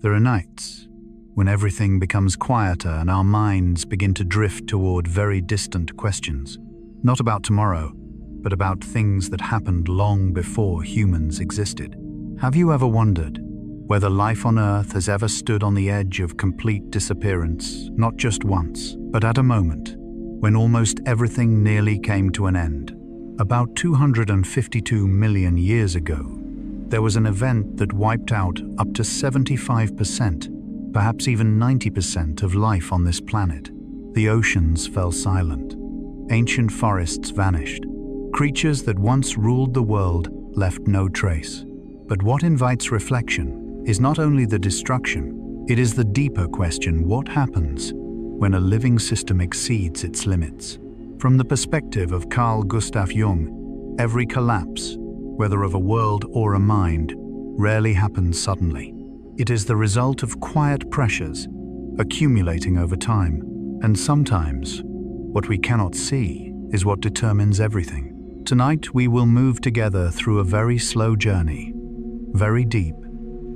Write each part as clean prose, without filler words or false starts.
There are nights when everything becomes quieter and our minds begin to drift toward very distant questions, not about tomorrow, but about things that happened long before humans existed. Have you ever wondered whether life on Earth has ever stood on the edge of complete disappearance, not just once, but at a moment when almost everything nearly came to an end? About 252 million years ago, there was an event that wiped out up to 75%, perhaps even 90% of life on this planet. The oceans fell silent. Ancient forests vanished. Creatures that once ruled the world left no trace. But what invites reflection is not only the destruction, it is the deeper question: what happens when a living system exceeds its limits? From the perspective of Carl Gustav Jung, every collapse, whether of a world or a mind, rarely happens suddenly. It is the result of quiet pressures accumulating over time, and sometimes what we cannot see is what determines everything. Tonight we will move together through a very slow journey, very deep,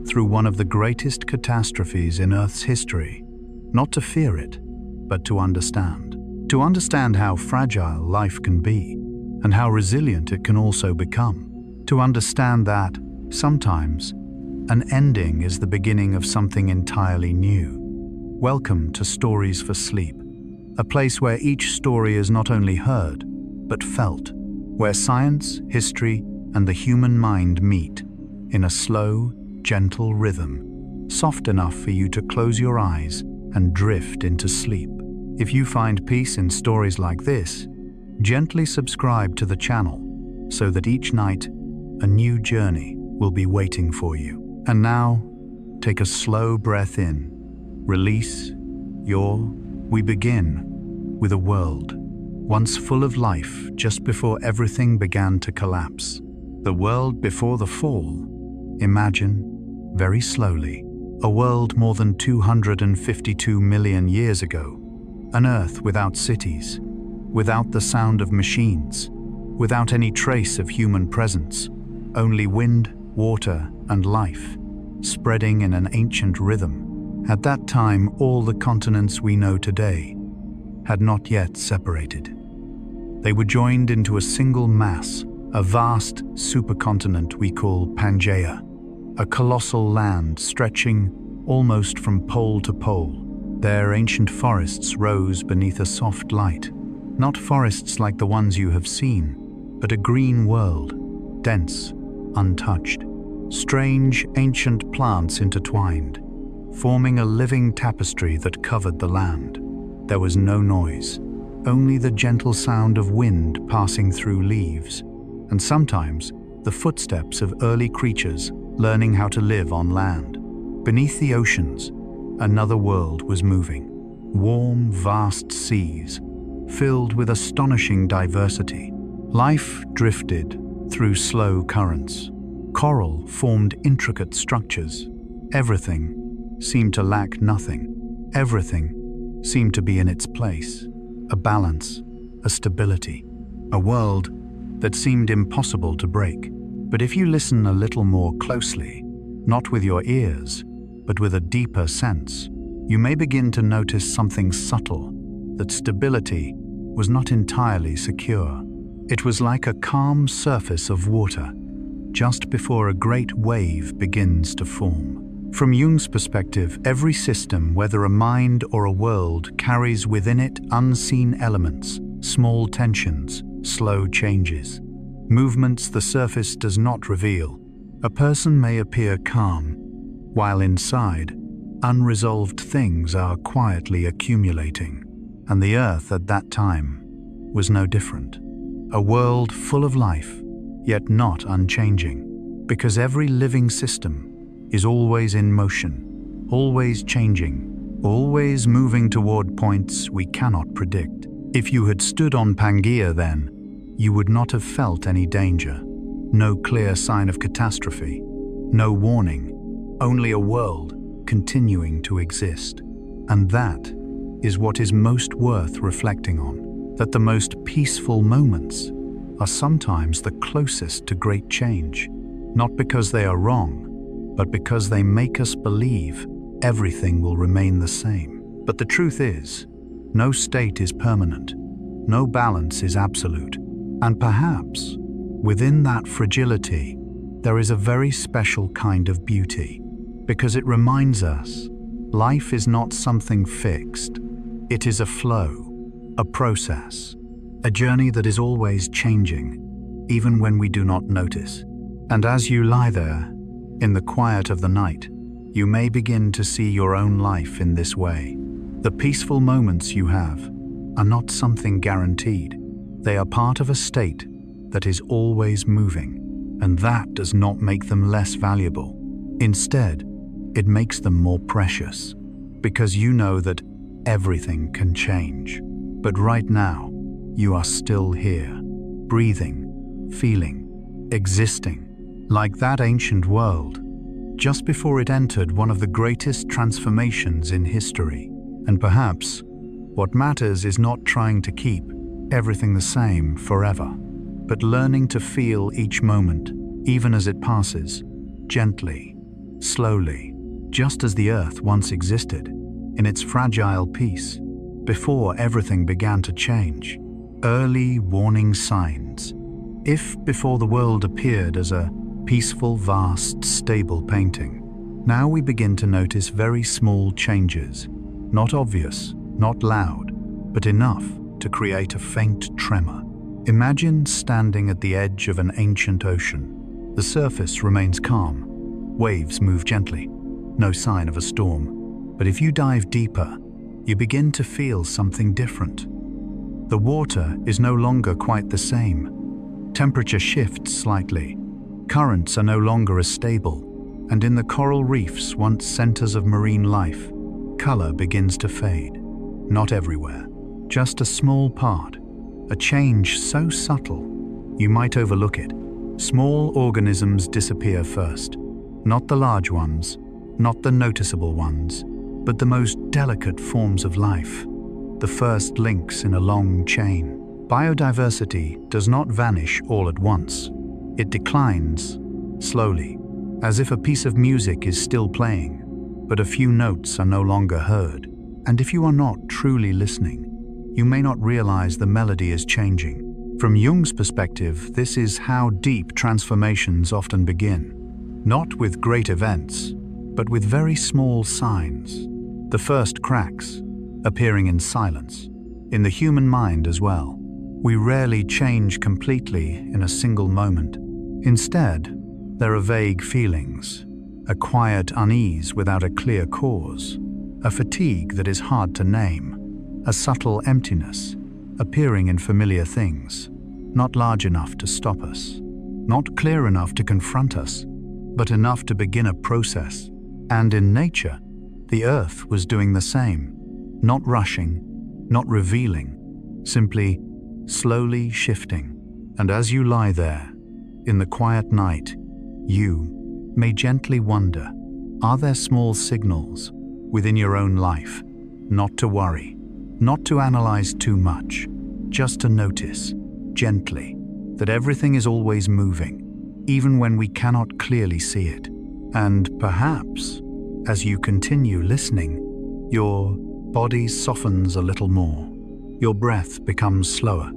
through one of the greatest catastrophes in Earth's history, not to fear it, but to understand. To understand how fragile life can be, and how resilient it can also become. To understand that, sometimes, an ending is the beginning of something entirely new. Welcome to Stories for Sleep, a place where each story is not only heard, but felt, where science, history, and the human mind meet in a slow, gentle rhythm, soft enough for you to close your eyes and drift into sleep. If you find peace in stories like this, gently subscribe to the channel so that each night a new journey will be waiting for you. And now, take a slow breath in, release we begin with a world once full of life just before everything began to collapse. The world before the fall. Imagine, very slowly, a world more than 252 million years ago. An Earth without cities, without the sound of machines, without any trace of human presence, only wind, water, and life, spreading in an ancient rhythm. At that time, all the continents we know today had not yet separated. They were joined into a single mass, a vast supercontinent we call Pangaea, a colossal land stretching almost from pole to pole. There, ancient forests rose beneath a soft light, not forests like the ones you have seen, but a green world, dense, untouched. Strange, ancient plants intertwined, forming a living tapestry that covered the land. There was no noise, only the gentle sound of wind passing through leaves, and sometimes the footsteps of early creatures learning how to live on land. Beneath the oceans, another world was moving. Warm, vast seas, filled with astonishing diversity. Life drifted through slow currents. Coral formed intricate structures. Everything seemed to lack nothing. Everything seemed to be in its place. A balance, a stability, a world that seemed impossible to break. But if you listen a little more closely, not with your ears, but with a deeper sense, you may begin to notice something subtle, that stability was not entirely secure. It was like a calm surface of water, just before a great wave begins to form. From Jung's perspective, every system, whether a mind or a world, carries within it unseen elements, small tensions, slow changes, movements the surface does not reveal. A person may appear calm, while inside, unresolved things are quietly accumulating. And the Earth at that time was no different. A world full of life, yet not unchanging, because every living system is always in motion, always changing, always moving toward points we cannot predict. If you had stood on Pangaea then, you would not have felt any danger. No clear sign of catastrophe, no warning, only a world continuing to exist. And that is what is most worth reflecting on, that the most peaceful moments are sometimes the closest to great change, not because they are wrong, but because they make us believe everything will remain the same. But the truth is, no state is permanent, no balance is absolute, and perhaps within that fragility, there is a very special kind of beauty, because it reminds us life is not something fixed. It is a flow, a process, a journey that is always changing, even when we do not notice. And as you lie there, in the quiet of the night, you may begin to see your own life in this way. The peaceful moments you have are not something guaranteed. They are part of a state that is always moving, and that does not make them less valuable. Instead, it makes them more precious, because you know that everything can change. But right now, you are still here, breathing, feeling, existing, like that ancient world, just before it entered one of the greatest transformations in history. And perhaps, what matters is not trying to keep everything the same forever, but learning to feel each moment, even as it passes, gently, slowly, just as the earth once existed, in its fragile peace, before everything began to change. Early warning signs. If before the world appeared as a peaceful, vast, stable painting, now we begin to notice very small changes, not obvious, not loud, but enough to create a faint tremor. Imagine standing at the edge of an ancient ocean. The surface remains calm. Waves move gently. No sign of a storm. But if you dive deeper, you begin to feel something different. The water is no longer quite the same. Temperature shifts slightly. Currents are no longer as stable. And in the coral reefs, once centers of marine life, color begins to fade. Not everywhere, just a small part. A change so subtle, you might overlook it. Small organisms disappear first. Not the large ones, not the noticeable ones, but the most delicate forms of life. The first links in a long chain. Biodiversity does not vanish all at once. It declines, slowly, as if a piece of music is still playing, but a few notes are no longer heard. And if you are not truly listening, you may not realize the melody is changing. From Jung's perspective, this is how deep transformations often begin. Not with great events, but with very small signs. The first cracks, appearing in silence, in the human mind as well. We rarely change completely in a single moment. Instead, there are vague feelings, a quiet unease without a clear cause, a fatigue that is hard to name, a subtle emptiness, appearing in familiar things, not large enough to stop us, not clear enough to confront us, but enough to begin a process. And in nature, the earth was doing the same, not rushing, not revealing, simply slowly shifting. And as you lie there, in the quiet night, you may gently wonder, are there small signals within your own life? Not to worry, not to analyze too much, just to notice, gently, that everything is always moving, even when we cannot clearly see it. And perhaps, as you continue listening, your body softens a little more, your breath becomes slower,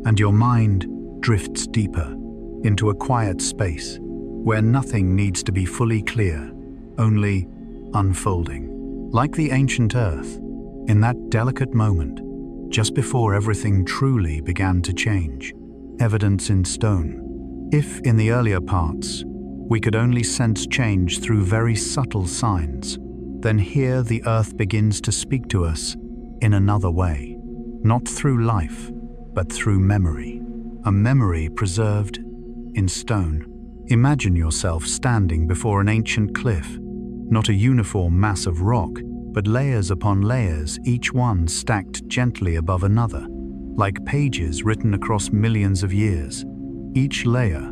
and your mind drifts deeper into a quiet space where nothing needs to be fully clear, only unfolding. Like the ancient earth, in that delicate moment, just before everything truly began to change, evidence in stone. If in the earlier parts, we could only sense change through very subtle signs, then here the earth begins to speak to us in another way, not through life, but through memory, a memory preserved in stone. Imagine yourself standing before an ancient cliff, not a uniform mass of rock, but layers upon layers, each one stacked gently above another, like pages written across millions of years. Each layer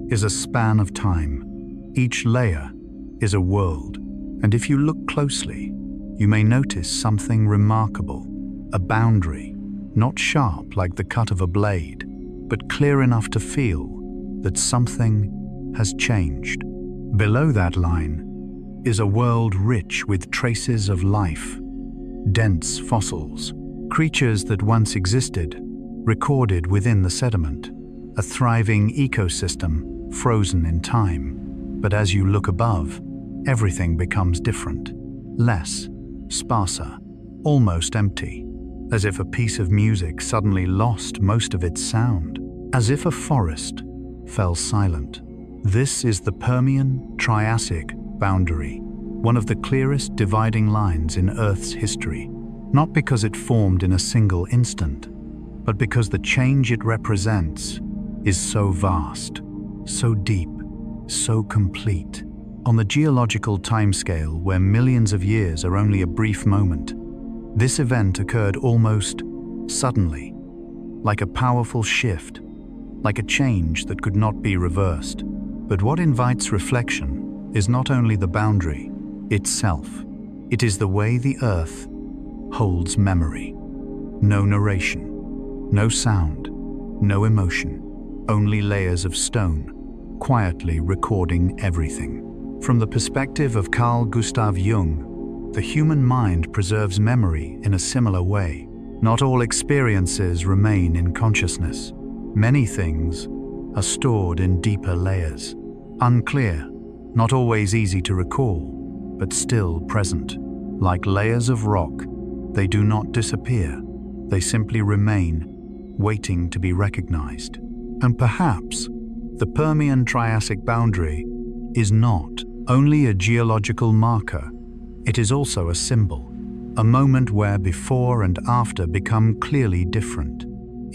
is a span of time. Each layer is a world. And if you look closely, you may notice something remarkable, a boundary, not sharp like the cut of a blade, but clear enough to feel that something has changed. Below that line, is a world rich with traces of life, dense fossils, creatures that once existed, recorded within the sediment, a thriving ecosystem frozen in time. But as you look above, everything becomes different, less, sparser, almost empty, as if a piece of music suddenly lost most of its sound, as if a forest fell silent. This is the Permian-Triassic boundary, one of the clearest dividing lines in Earth's history, not because it formed in a single instant, but because the change it represents is so vast, so deep, so complete. On the geological timescale, where millions of years are only a brief moment, this event occurred almost suddenly, like a powerful shift, like a change that could not be reversed. But what invites reflection is not only the boundary itself, it is the way the Earth holds memory. No narration, no sound, no emotion, only layers of stone, quietly recording everything. From the perspective of Carl Gustav Jung, the human mind preserves memory in a similar way. Not all experiences remain in consciousness. Many things are stored in deeper layers, unclear, not always easy to recall, but still present. Like layers of rock, they do not disappear. They simply remain, waiting to be recognized. And perhaps the Permian-Triassic boundary is not only a geological marker, it is also a symbol, a moment where before and after become clearly different.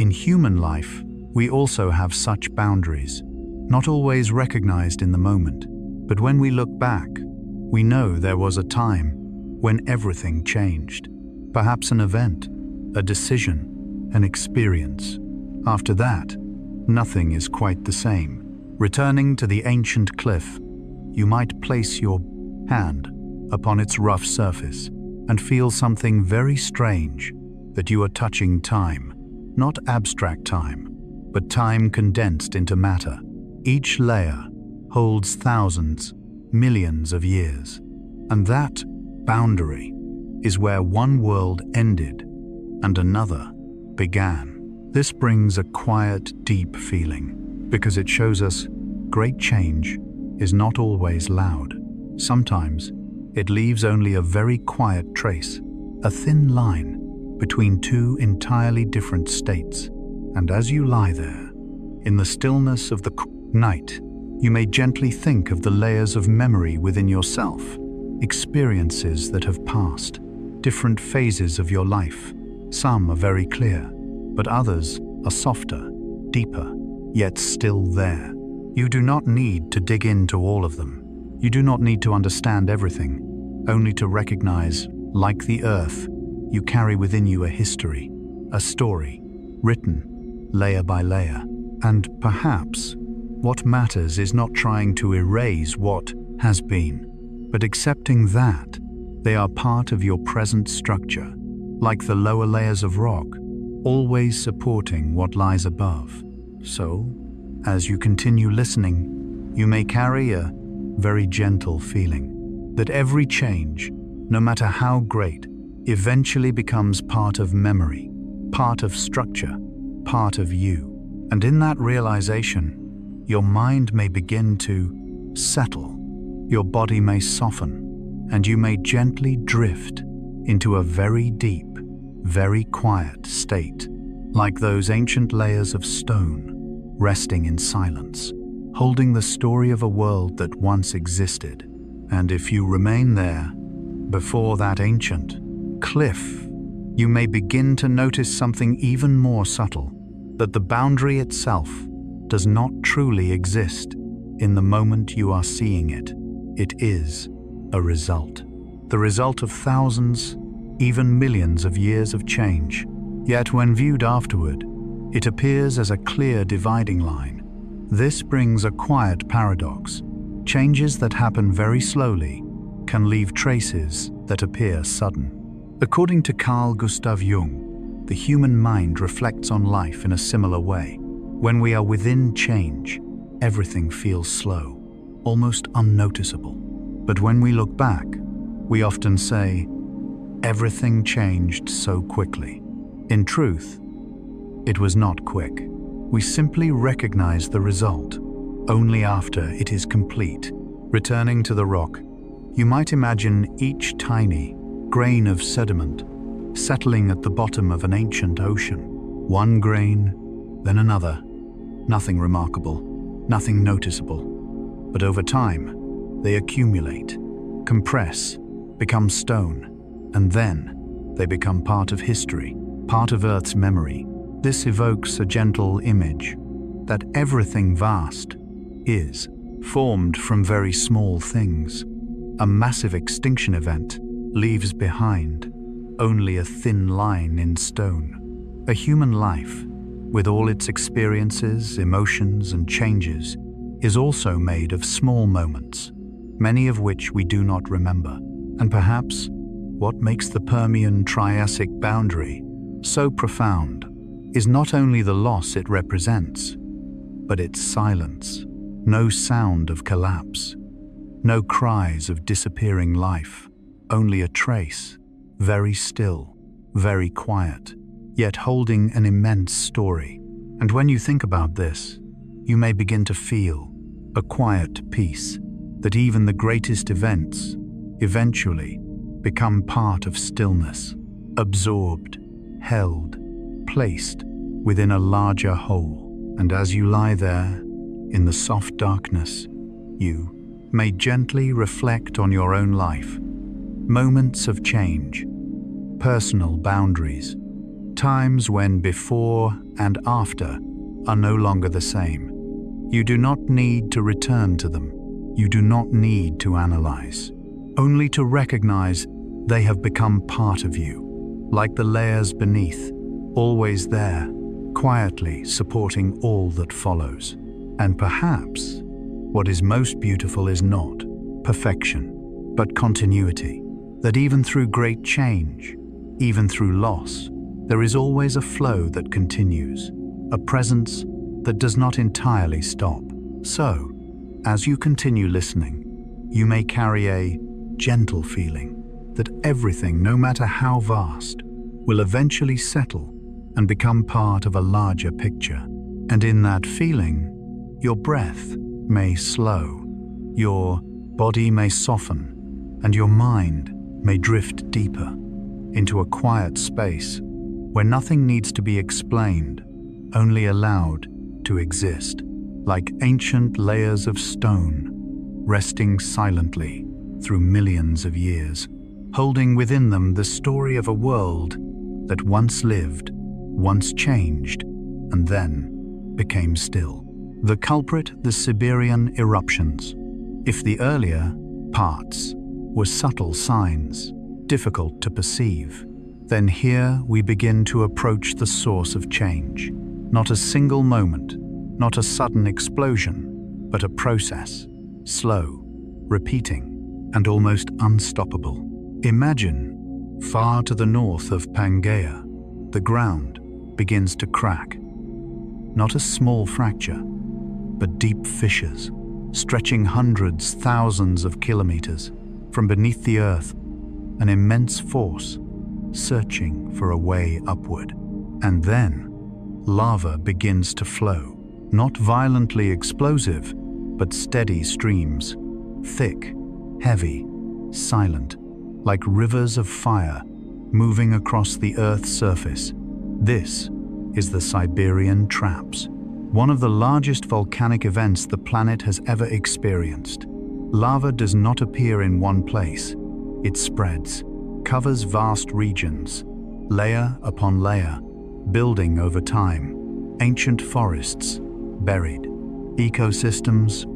In human life, we also have such boundaries, not always recognized in the moment, but when we look back, we know there was a time when everything changed. Perhaps an event, a decision, an experience. After that, nothing is quite the same. Returning to the ancient cliff, you might place your hand upon its rough surface and feel something very strange, that you are touching time, not abstract time, but time condensed into matter. Each layer holds thousands, millions of years, and that boundary is where one world ended and another began. This brings a quiet, deep feeling, because it shows us great change is not always loud. Sometimes it leaves only a very quiet trace, a thin line between two entirely different states. And as you lie there, in the stillness of the night, you may gently think of the layers of memory within yourself, experiences that have passed, different phases of your life. Some are very clear, but others are softer, deeper, yet still there. You do not need to dig into all of them. You do not need to understand everything, only to recognize, like the Earth, you carry within you a history, a story, written layer by layer. And perhaps what matters is not trying to erase what has been, but accepting that they are part of your present structure, like the lower layers of rock, always supporting what lies above. So, as you continue listening, you may carry a very gentle feeling that every change, no matter how great, eventually becomes part of memory, part of structure, part of you. And in that realization, your mind may begin to settle, your body may soften, and you may gently drift into a very deep, very quiet state, like those ancient layers of stone, resting in silence, holding the story of a world that once existed. And if you remain there, before that ancient cliff, you may begin to notice something even more subtle, that the boundary itself does not truly exist in the moment you are seeing it. It is a result, the result of thousands, even millions of years of change. Yet when viewed afterward, it appears as a clear dividing line. This brings a quiet paradox. Changes that happen very slowly can leave traces that appear sudden. According to Carl Gustav Jung, the human mind reflects on life in a similar way. When we are within change, everything feels slow, almost unnoticeable. But when we look back, we often say, everything changed so quickly. In truth, it was not quick. We simply recognize the result only after it is complete. Returning to the rock, you might imagine each tiny grain of sediment settling at the bottom of an ancient ocean. One grain, then another. Nothing remarkable, nothing noticeable. But over time, they accumulate, compress, become stone, and then they become part of history, part of Earth's memory. This evokes a gentle image that everything vast is formed from very small things. A massive extinction event leaves behind only a thin line in stone. A human life, with all its experiences, emotions, and changes, is also made of small moments, many of which we do not remember. And perhaps what makes the Permian-Triassic boundary so profound is not only the loss it represents, but its silence. No sound of collapse, no cries of disappearing life, only a trace, very still, very quiet, yet holding an immense story. And when you think about this, you may begin to feel a quiet peace that even the greatest events eventually become part of stillness, absorbed, held, placed within a larger whole. And as you lie there in the soft darkness, you may gently reflect on your own life. Moments of change, personal boundaries, times when before and after are no longer the same. You do not need to return to them. You do not need to analyze, only to recognize they have become part of you, like the layers beneath, always there, quietly supporting all that follows. And perhaps what is most beautiful is not perfection, but continuity. That even through great change, even through loss, there is always a flow that continues, a presence that does not entirely stop. So, as you continue listening, you may carry a gentle feeling that everything, no matter how vast, will eventually settle and become part of a larger picture. And in that feeling, your breath may slow, your body may soften, and your mind may drift deeper into a quiet space where nothing needs to be explained, only allowed to exist, like ancient layers of stone, resting silently through millions of years, holding within them the story of a world that once lived, once changed, and then became still. The culprit, the Siberian eruptions. If the earlier parts were subtle signs, difficult to perceive, then here we begin to approach the source of change. Not a single moment, not a sudden explosion, but a process, slow, repeating, and almost unstoppable. Imagine, far to the north of Pangaea, the ground begins to crack. Not a small fracture, but deep fissures, stretching hundreds, thousands of kilometers from beneath the earth, an immense force searching for a way upward. And then, lava begins to flow, not violently explosive, but steady streams, thick, heavy, silent, like rivers of fire moving across the Earth's surface. This is the Siberian Traps, one of the largest volcanic events the planet has ever experienced. Lava does not appear in one place. It spreads, covers vast regions, layer upon layer, building over time. Ancient forests buried, ecosystems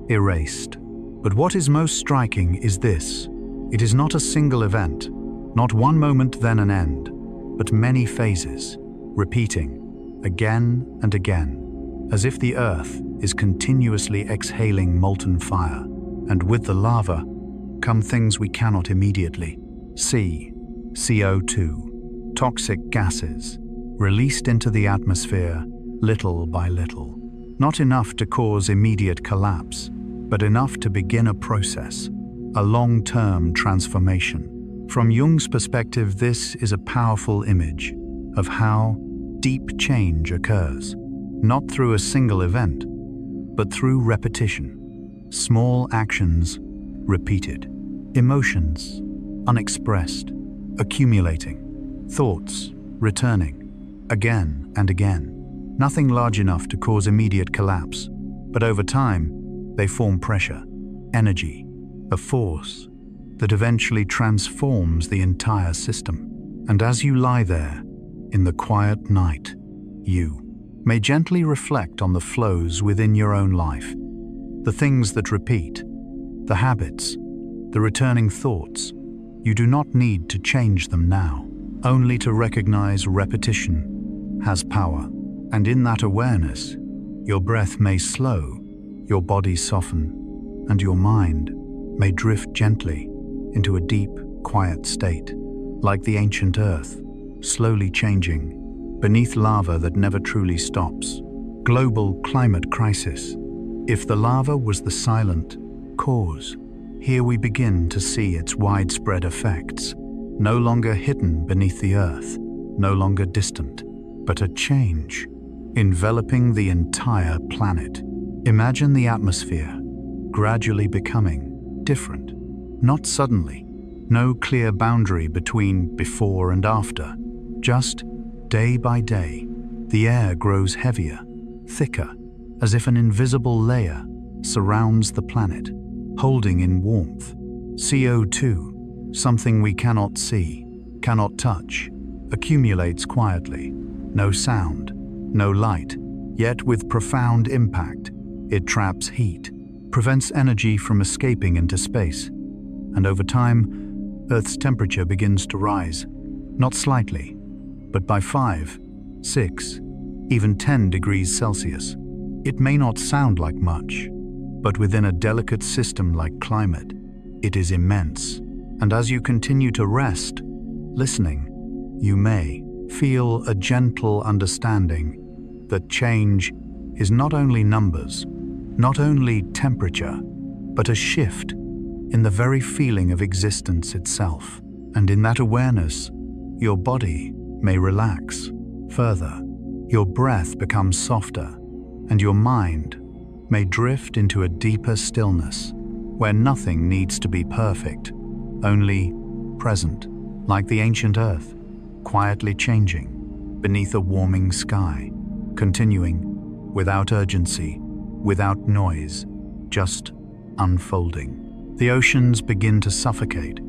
erased. But what is most striking is this. It is not a single event, not one moment then an end, but many phases, repeating again and again, as if the Earth is continuously exhaling molten fire. And with the lava come things we cannot immediately see. CO2, toxic gases, released into the atmosphere little by little. Not enough to cause immediate collapse, but enough to begin a process, a long-term transformation. From Jung's perspective, this is a powerful image of how deep change occurs, not through a single event, but through repetition. Small actions repeated, emotions unexpressed, accumulating, thoughts returning again and again. Nothing large enough to cause immediate collapse, but over time, they form pressure, energy, a force that eventually transforms the entire system. And as you lie there, in the quiet night, you may gently reflect on the flows within your own life, the things that repeat, the habits, the returning thoughts. You do not need to change them now, only to recognize repetition has power. And in that awareness, your breath may slow, your body soften, and your mind may drift gently into a deep, quiet state, like the ancient earth, slowly changing, beneath lava that never truly stops. Global climate crisis. If the lava was the silent cause, here we begin to see its widespread effects, no longer hidden beneath the earth, no longer distant, but a change enveloping the entire planet. Imagine the atmosphere gradually becoming different, not suddenly, no clear boundary between before and after, just day by day, the air grows heavier, thicker, as if an invisible layer surrounds the planet, holding in warmth. CO2, something we cannot see, cannot touch, accumulates quietly. No sound, no light, yet with profound impact. It traps heat, prevents energy from escaping into space. And over time, Earth's temperature begins to rise, not slightly, but by 5, 6, even 10 degrees Celsius. It may not sound like much, but within a delicate system like climate, it is immense. And as you continue to rest, listening, you may feel a gentle understanding that change is not only numbers, not only temperature, but a shift in the very feeling of existence itself. And in that awareness, your body may relax further, your breath becomes softer, and your mind may drift into a deeper stillness where nothing needs to be perfect, only present, like the ancient earth, quietly changing beneath a warming sky, continuing without urgency, without noise, just unfolding. The oceans begin to suffocate.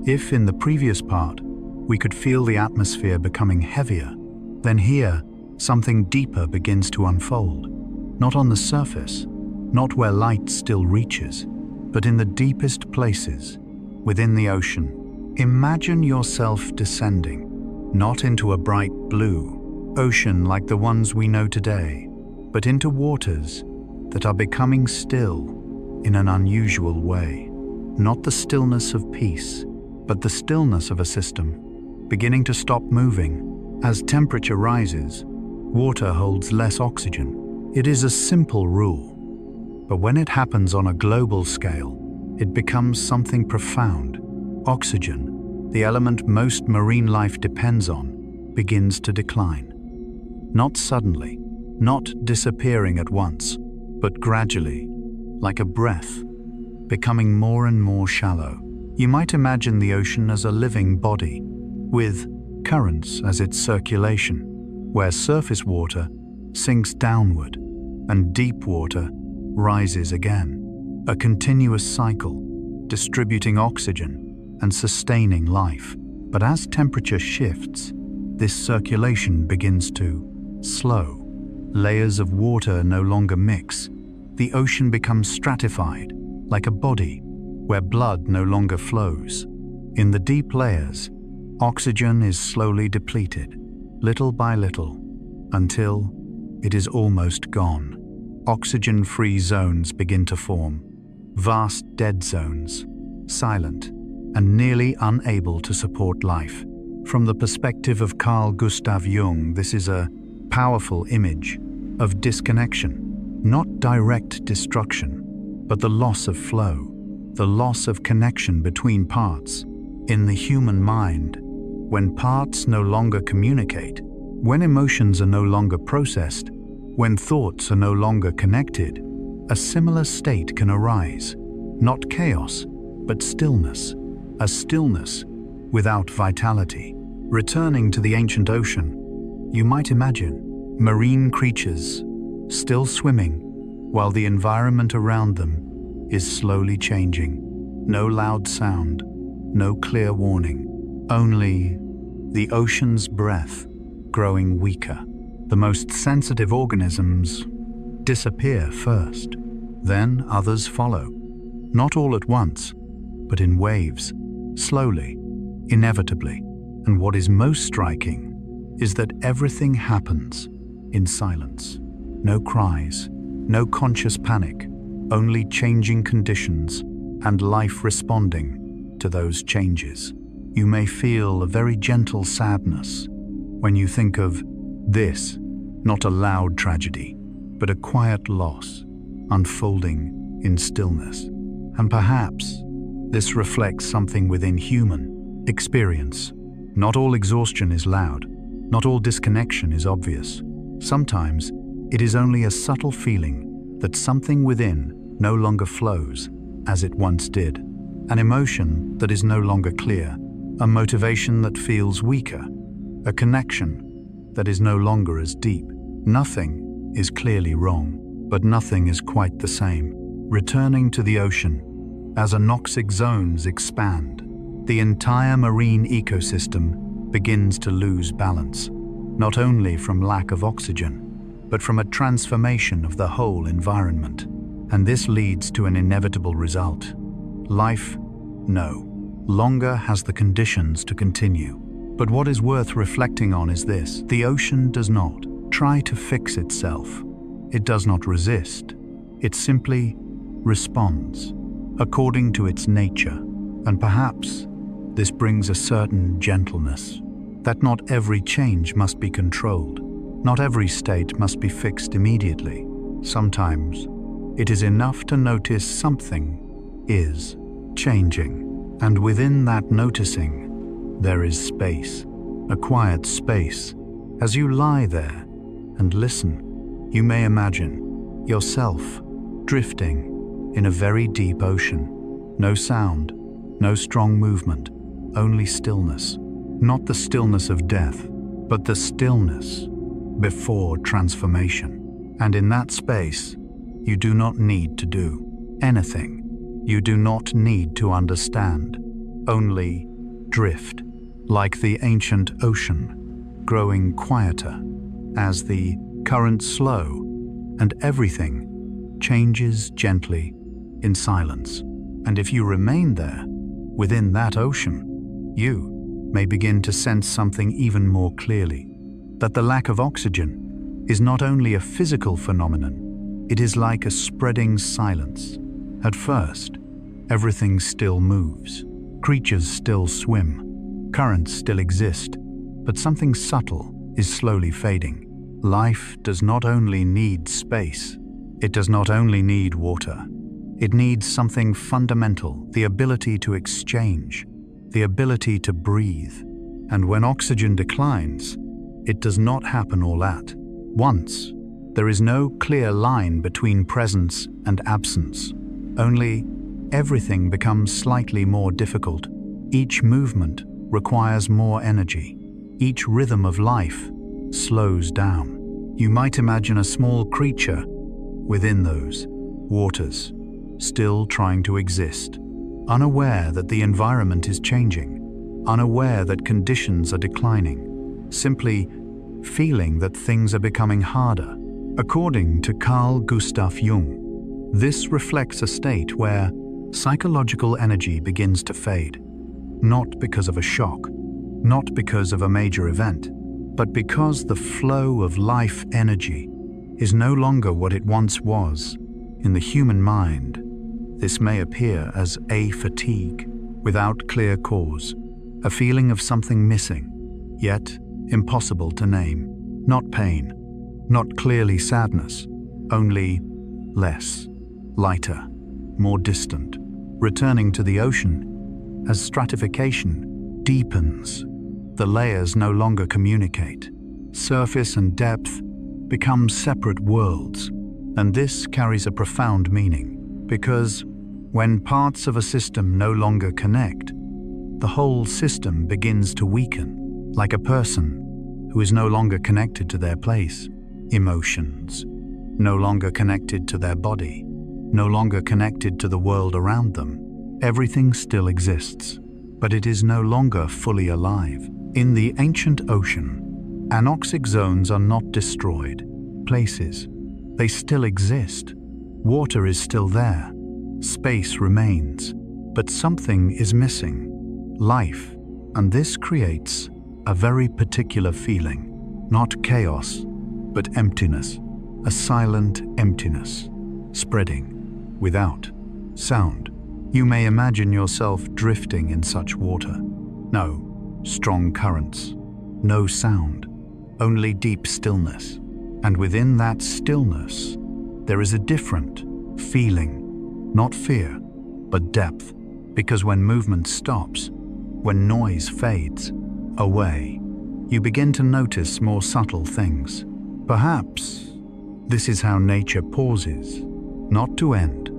If in the previous part we could feel the atmosphere becoming heavier, then here something deeper begins to unfold, not on the surface, not where light still reaches, but in the deepest places within the ocean. Imagine yourself descending, not into a bright blue ocean like the ones we know today, but into waters that are becoming still in an unusual way. Not the stillness of peace, but the stillness of a system beginning to stop moving. As temperature rises, water holds less oxygen. It is a simple rule, but when it happens on a global scale, it becomes something profound. Oxygen, the element most marine life depends on, begins to decline. Not suddenly, not disappearing at once, but gradually, like a breath, becoming more and more shallow. You might imagine the ocean as a living body, with currents as its circulation, where surface water sinks downward and deep water rises again. A continuous cycle, distributing oxygen and sustaining life. But as temperature shifts, this circulation begins to slow. Layers of water no longer mix. The ocean becomes stratified, like a body where blood no longer flows. In the deep layers, oxygen is slowly depleted, little by little, until it is almost gone. Oxygen-free zones begin to form, vast dead zones, silent and nearly unable to support life. From the perspective of Carl Gustav Jung, this is a powerful image of disconnection, not direct destruction, but the loss of flow. the loss of connection between parts. In the human mind, when parts no longer communicate, when emotions are no longer processed, when thoughts are no longer connected, a similar state can arise. Not chaos, but stillness. A stillness without vitality. Returning to the ancient ocean, you might imagine marine creatures still swimming while the environment around them is slowly changing. No loud sound, no clear warning, only the ocean's breath growing weaker. The most sensitive organisms disappear first, then others follow. Not all at once, but in waves, slowly, inevitably. And what is most striking is that everything happens in silence. No cries, no conscious panic, only changing conditions and life responding to those changes. You may feel a very gentle sadness when you think of this, not a loud tragedy, but a quiet loss unfolding in stillness. And perhaps this reflects something within human experience. Not all exhaustion is loud, not all disconnection is obvious. Sometimes it is only a subtle feeling that something within no longer flows as it once did, an emotion that is no longer clear, a motivation that feels weaker, a connection that is no longer as deep. Nothing is clearly wrong, but nothing is quite the same. Returning to the ocean, as anoxic zones expand, the entire marine ecosystem begins to lose balance, not only from lack of oxygen, but from a transformation of the whole environment. And this leads to an inevitable result. Life, no longer has the conditions to continue. But what is worth reflecting on is this: the ocean does not try to fix itself. It does not resist. It simply responds according to its nature. And perhaps this brings a certain gentleness, that not every change must be controlled. Not every state must be fixed immediately. Sometimes it is enough to notice something is changing. And within that noticing, there is space, a quiet space. As you lie there and listen, you may imagine yourself drifting in a very deep ocean. No sound, no strong movement, only stillness. Not the stillness of death, but the stillness before transformation. And in that space, you do not need to do anything. You do not need to understand, only drift, like the ancient ocean, growing quieter as the currents slow and everything changes gently in silence. And if you remain there, within that ocean, you may begin to sense something even more clearly, that the lack of oxygen is not only a physical phenomenon, it is like a spreading silence. At first, everything still moves, creatures still swim, currents still exist, but something subtle is slowly fading. Life does not only need space, it does not only need water, it needs something fundamental, the ability to exchange, the ability to breathe. And when oxygen declines, it does not happen all at once. There is no clear line between presence and absence. Only everything becomes slightly more difficult. Each movement requires more energy. Each rhythm of life slows down. You might imagine a small creature within those waters, still trying to exist, unaware that the environment is changing, unaware that conditions are declining, simply feeling that things are becoming harder. According to Carl Gustav Jung, this reflects a state where psychological energy begins to fade, not because of a shock, not because of a major event, but because the flow of life energy is no longer what it once was. In the human mind, this may appear as a fatigue without clear cause, a feeling of something missing, yet impossible to name. Not pain, not clearly sadness, only less, lighter, more distant. returning to the ocean. As stratification deepens, the layers no longer communicate. Surface and depth become separate worlds, and this carries a profound meaning, because when parts of a system no longer connect, the whole system begins to weaken, like a person who is no longer connected to their place. Emotions, no longer connected to their body, no longer connected to the world around them. Everything still exists, but it is no longer fully alive. In the ancient ocean, anoxic zones are not destroyed places. They still exist. Water is still there. Space remains. But something is missing. Life. And this creates a very particular feeling. Not chaos, but emptiness. A silent emptiness, spreading, without sound. You may imagine yourself drifting in such water. No strong currents, no sound, only deep stillness. And within that stillness, there is a different feeling, not fear, but depth. Because when movement stops, when noise fades away, you begin to notice more subtle things. Perhaps this is how nature pauses, not to end,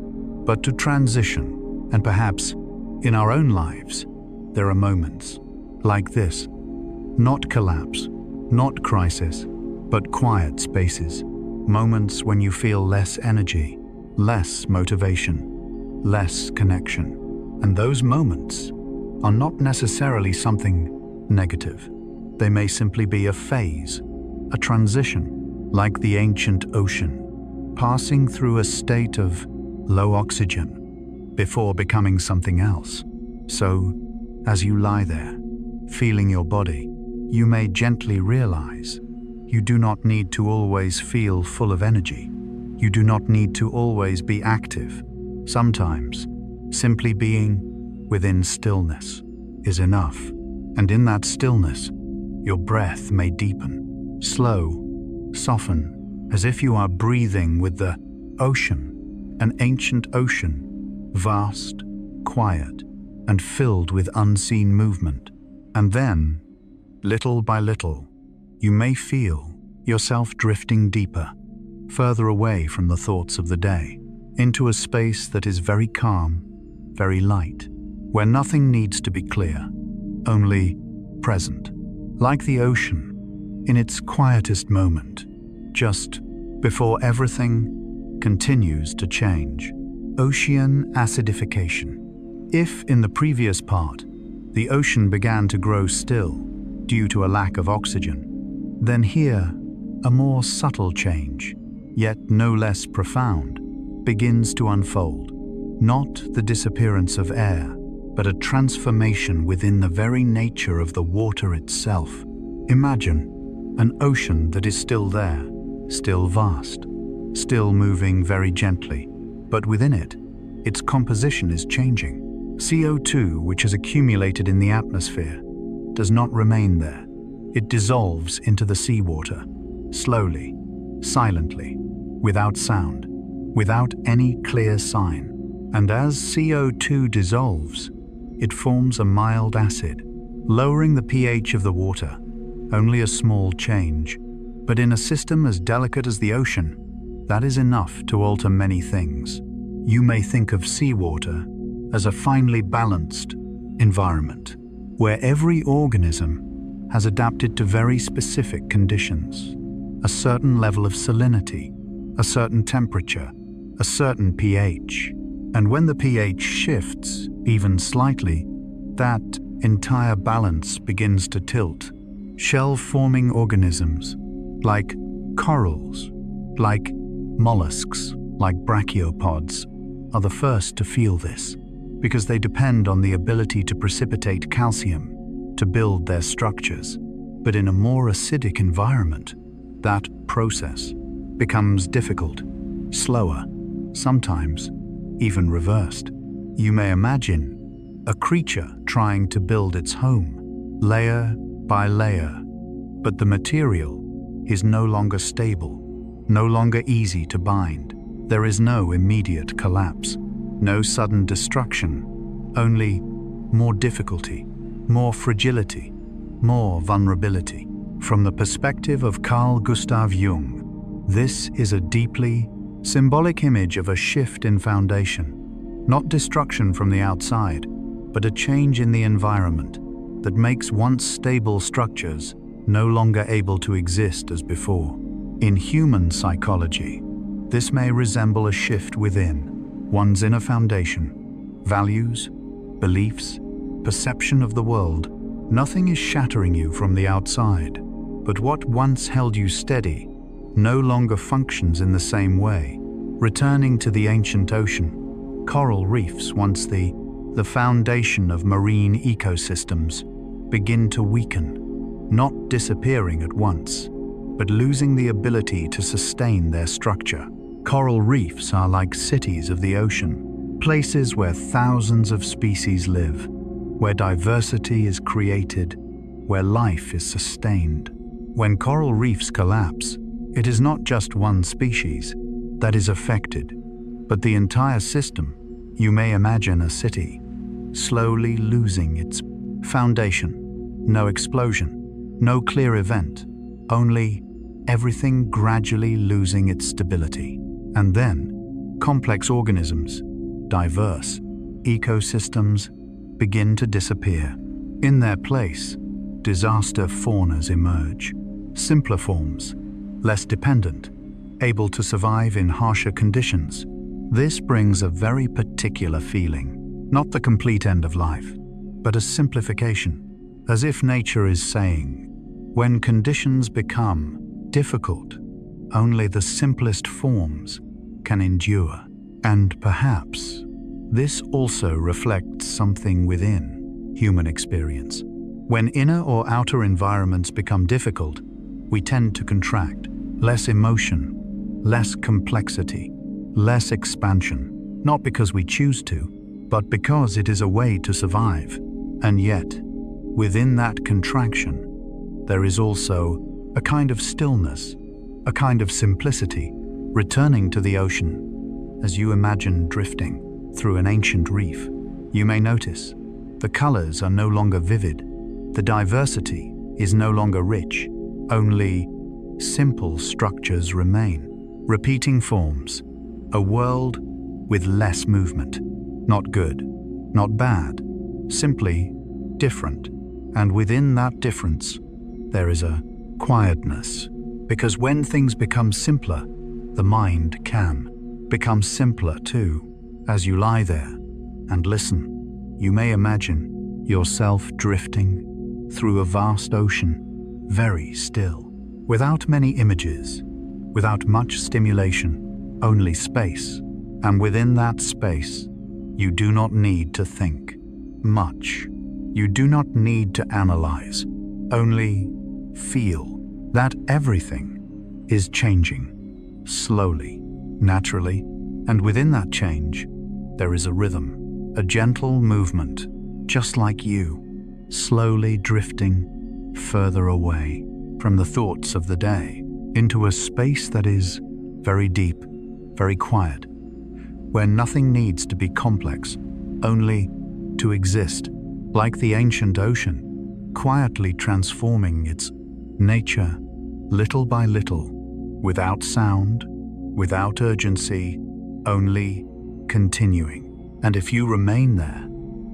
but to transition. And perhaps in our own lives, there are moments like this. Not collapse, not crisis, but quiet spaces. Moments when you feel less energy, less motivation, less connection. And those moments are not necessarily something negative. They may simply be a phase, a transition, like the ancient ocean, passing through a state of low oxygen before becoming something else. So, as you lie there, feeling your body, you may gently realize you do not need to always feel full of energy. You do not need to always be active. Sometimes, simply being within stillness is enough. And in that stillness, your breath may deepen, slow, soften, as if you are breathing with the ocean, an ancient ocean, vast, quiet, and filled with unseen movement. And then, little by little, you may feel yourself drifting deeper, further away from the thoughts of the day, into a space that is very calm, very light, where nothing needs to be clear, only present. Like the ocean, in its quietest moment, just before everything continues to change. Ocean acidification. If in the previous part, the ocean began to grow still due to a lack of oxygen, then here, a more subtle change, yet no less profound, begins to unfold. Not the disappearance of air, but a transformation within the very nature of the water itself. Imagine an ocean that is still there, still vast, still moving very gently, but within it, its composition is changing. CO2, which has accumulated in the atmosphere, does not remain there. It dissolves into the seawater, slowly, silently, without sound, without any clear sign. And as CO2 dissolves, it forms a mild acid, lowering the pH of the water. Only a small change, but in a system as delicate as the ocean, that is enough to alter many things. You may think of seawater as a finely balanced environment, where every organism has adapted to very specific conditions, a certain level of salinity, a certain temperature, a certain pH. And when the pH shifts, even slightly, that entire balance begins to tilt. Shell-forming organisms, like corals, like mollusks, like brachiopods, are the first to feel this, because they depend on the ability to precipitate calcium to build their structures. But in a more acidic environment, that process becomes difficult, slower, sometimes even reversed. You may imagine a creature trying to build its home, layer by layer, but the material is no longer stable, no longer easy to bind. There is no immediate collapse, No sudden destruction, only more difficulty, more fragility, more vulnerability. From the perspective of Carl Gustav Jung, this is a deeply symbolic image of a shift in foundation, not destruction from the outside, but a change in the environment that makes once stable structures no longer able to exist as before. In human psychology, this may resemble a shift within one's inner foundation, values, beliefs, perception of the world. Nothing is shattering you from the outside, but what once held you steady no longer functions in the same way. Returning to the ancient ocean, coral reefs, once the foundation of marine ecosystems, begin to weaken, not disappearing at once, but losing the ability to sustain their structure. Coral reefs are like cities of the ocean, places where thousands of species live, where diversity is created, where life is sustained. When coral reefs collapse, it is not just one species that is affected, but the entire system. You may imagine a city slowly losing its foundation. No explosion, no clear event, only everything gradually losing its stability. And then, complex organisms, diverse ecosystems begin to disappear. In their place, disaster faunas emerge, simpler forms, less dependent, able to survive in harsher conditions. This brings a very particular feeling, not the complete end of life, but a simplification, as if nature is saying, when conditions become difficult, only the simplest forms can endure. And perhaps this also reflects something within human experience. When inner or outer environments become difficult, we tend to contract. Less emotion, less complexity, less expansion, not because we choose to, but because it is a way to survive. And yet, within that contraction, there is also a kind of stillness, a kind of simplicity. Returning to the ocean, as you imagine drifting through an ancient reef, you may notice the colors are no longer vivid, the diversity is no longer rich, only simple structures remain, repeating forms, a world with less movement. Not good, not bad, simply different. And within that difference, there is a quietness, because when things become simpler, the mind can become simpler too. As you lie there and listen, you may imagine yourself drifting through a vast ocean, very still, without many images, without much stimulation, only space. And within that space, you do not need to think much. You do not need to analyze, only feel that everything is changing. Slowly, naturally, and within that change, there is a rhythm, a gentle movement, just like you, slowly drifting further away from the thoughts of the day into a space that is very deep, very quiet, where nothing needs to be complex, only to exist, like the ancient ocean, quietly transforming its nature little by little, without sound, without urgency, only continuing. And if you remain there,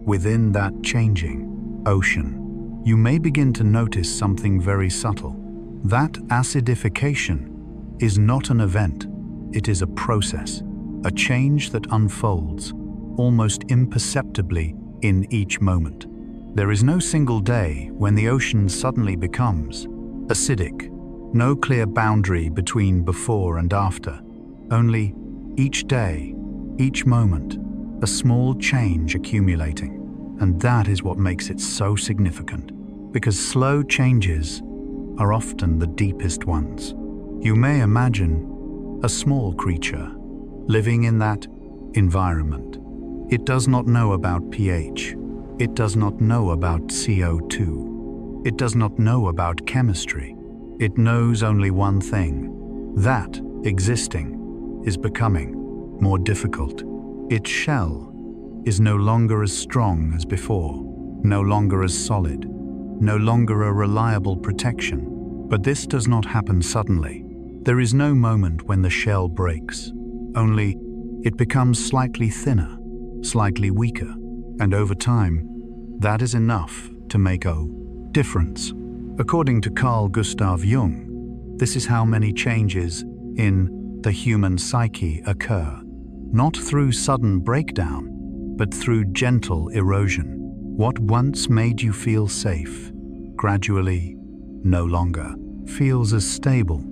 within that changing ocean, you may begin to notice something very subtle. That acidification is not an event, it is a process, a change that unfolds almost imperceptibly in each moment. There is no single day when the ocean suddenly becomes acidic, no clear boundary between before and after, only each day, each moment, a small change accumulating. And that is what makes it so significant, because slow changes are often the deepest ones. You may imagine a small creature living in that environment. It does not know about pH. It does not know about CO2. It does not know about chemistry. It knows only one thing, that existing is becoming more difficult. Its shell is no longer as strong as before, no longer as solid, no longer a reliable protection. But this does not happen suddenly. There is no moment when the shell breaks. Only it becomes slightly thinner, slightly weaker, and over time, that is enough to make a difference. According to Carl Gustav Jung, this is how many changes in the human psyche occur, not through sudden breakdown, but through gentle erosion. What once made you feel safe, gradually, no longer, feels as stable.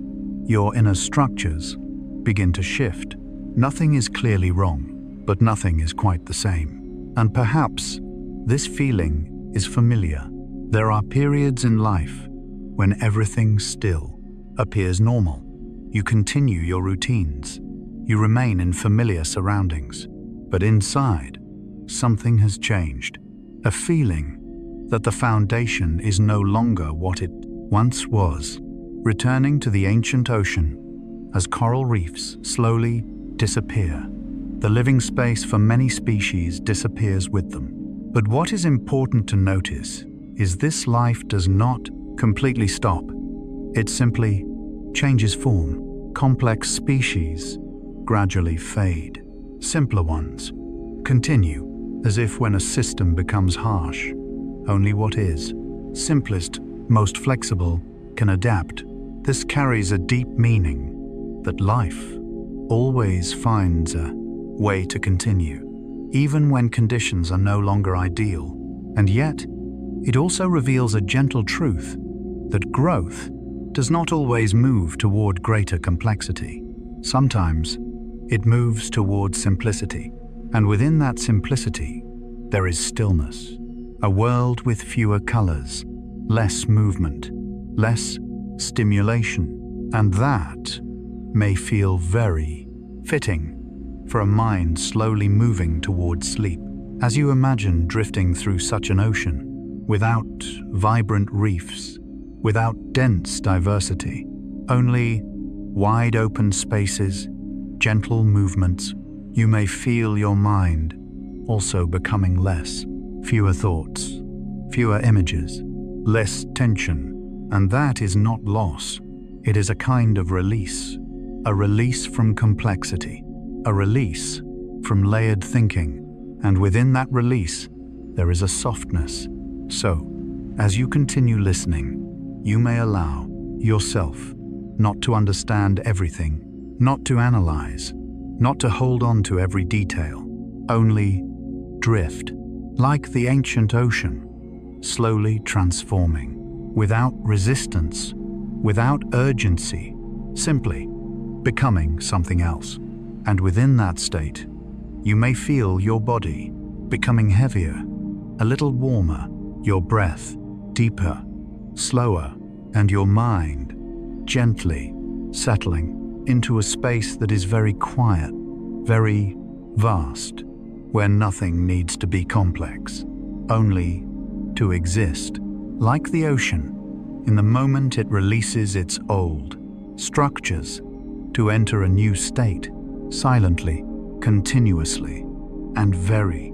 Your inner structures begin to shift. Nothing is clearly wrong, but nothing is quite the same. And perhaps this feeling is familiar. There are periods in life when everything still appears normal. You continue your routines. You remain in familiar surroundings. But inside, something has changed. A feeling that the foundation is no longer what it once was, returning to the ancient ocean as coral reefs slowly disappear. The living space for many species disappears with them. But what is important to notice is this life does not completely stop. It simply changes form. Complex species gradually fade. Simpler ones continue, as if when a system becomes harsh, only what is simplest, most flexible, can adapt. This carries a deep meaning that life always finds a way to continue, even when conditions are no longer ideal. And yet, it also reveals a gentle truth that growth does not always move toward greater complexity. Sometimes, it moves toward simplicity, and within that simplicity, there is stillness, a world with fewer colors, less movement, less stimulation, and that may feel very fitting for a mind slowly moving towards sleep. As you imagine drifting through such an ocean, without vibrant reefs, without dense diversity, only wide open spaces, gentle movements, you may feel your mind also becoming less, fewer thoughts, fewer images, less tension, and that is not loss. It is a kind of release, a release from complexity, a release from layered thinking, and within that release, there is a softness. So, as you continue listening, you may allow yourself not to understand everything, not to analyze, not to hold on to every detail, only drift, like the ancient ocean, slowly transforming, without resistance, without urgency, simply becoming something else. And within that state, you may feel your body becoming heavier, a little warmer, your breath deeper, slower, and your mind gently settling into a space that is very quiet, very vast, where nothing needs to be complex, only to exist. Like the ocean, in the moment it releases its old structures to enter a new state, silently, continuously, and very,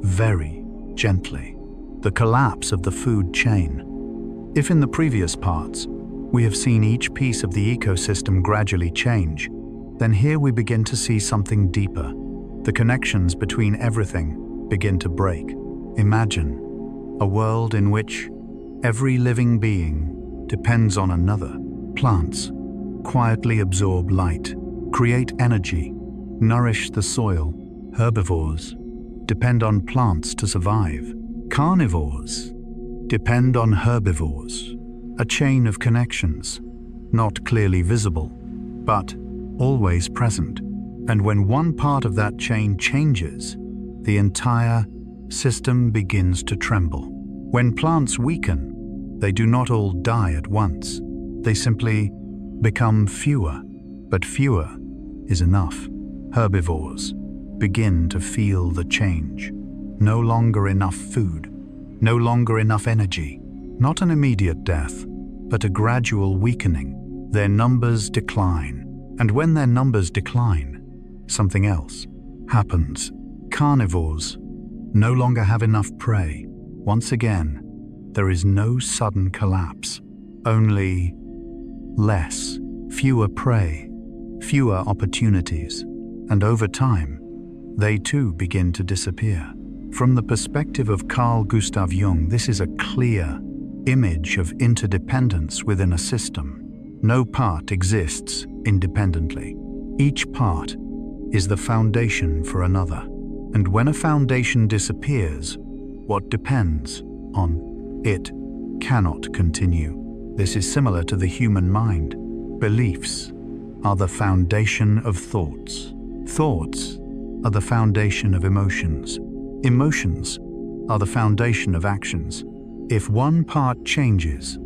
very gently. The collapse of the food chain. If in the previous parts, we have seen each piece of the ecosystem gradually change, then here we begin to see something deeper. The connections between everything begin to break. Imagine a world in which every living being depends on another. Plants quietly absorb light, create energy, nourish the soil. Herbivores depend on plants to survive. Carnivores depend on herbivores. A chain of connections, not clearly visible, but always present. And when one part of that chain changes, the entire system begins to tremble. When plants weaken, they do not all die at once. They simply become fewer, but fewer is enough. Herbivores begin to feel the change. No longer enough food, no longer enough energy. Not an immediate death, but a gradual weakening. Their numbers decline. And when their numbers decline, something else happens. Carnivores no longer have enough prey. Once again, there is no sudden collapse, only less, fewer prey, fewer opportunities, and over time, they too begin to disappear. From the perspective of Carl Gustav Jung, this is a clear image of interdependence within a system. No part exists independently. Each part is the foundation for another. And when a foundation disappears, what depends on it cannot continue. This is similar to the human mind. Beliefs are the foundation of thoughts. Thoughts are the foundation of emotions. Emotions are the foundation of actions. If one part changes,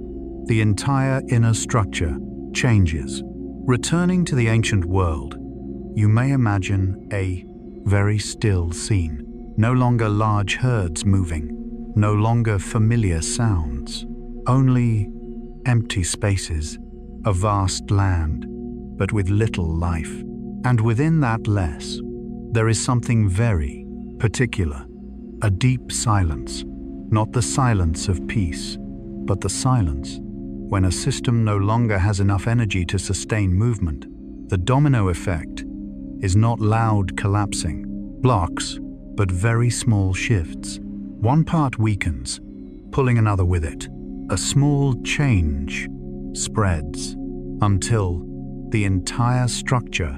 the entire inner structure changes. Returning to the ancient world, you may imagine a very still scene. No longer large herds moving, no longer familiar sounds, only empty spaces, a vast land, but with little life. And within that less, there is something very particular, a deep silence, not the silence of peace, but the silence when a system no longer has enough energy to sustain movement. The domino effect is not loud collapsing, blocks, but very small shifts. One part weakens, pulling another with it. A small change spreads until the entire structure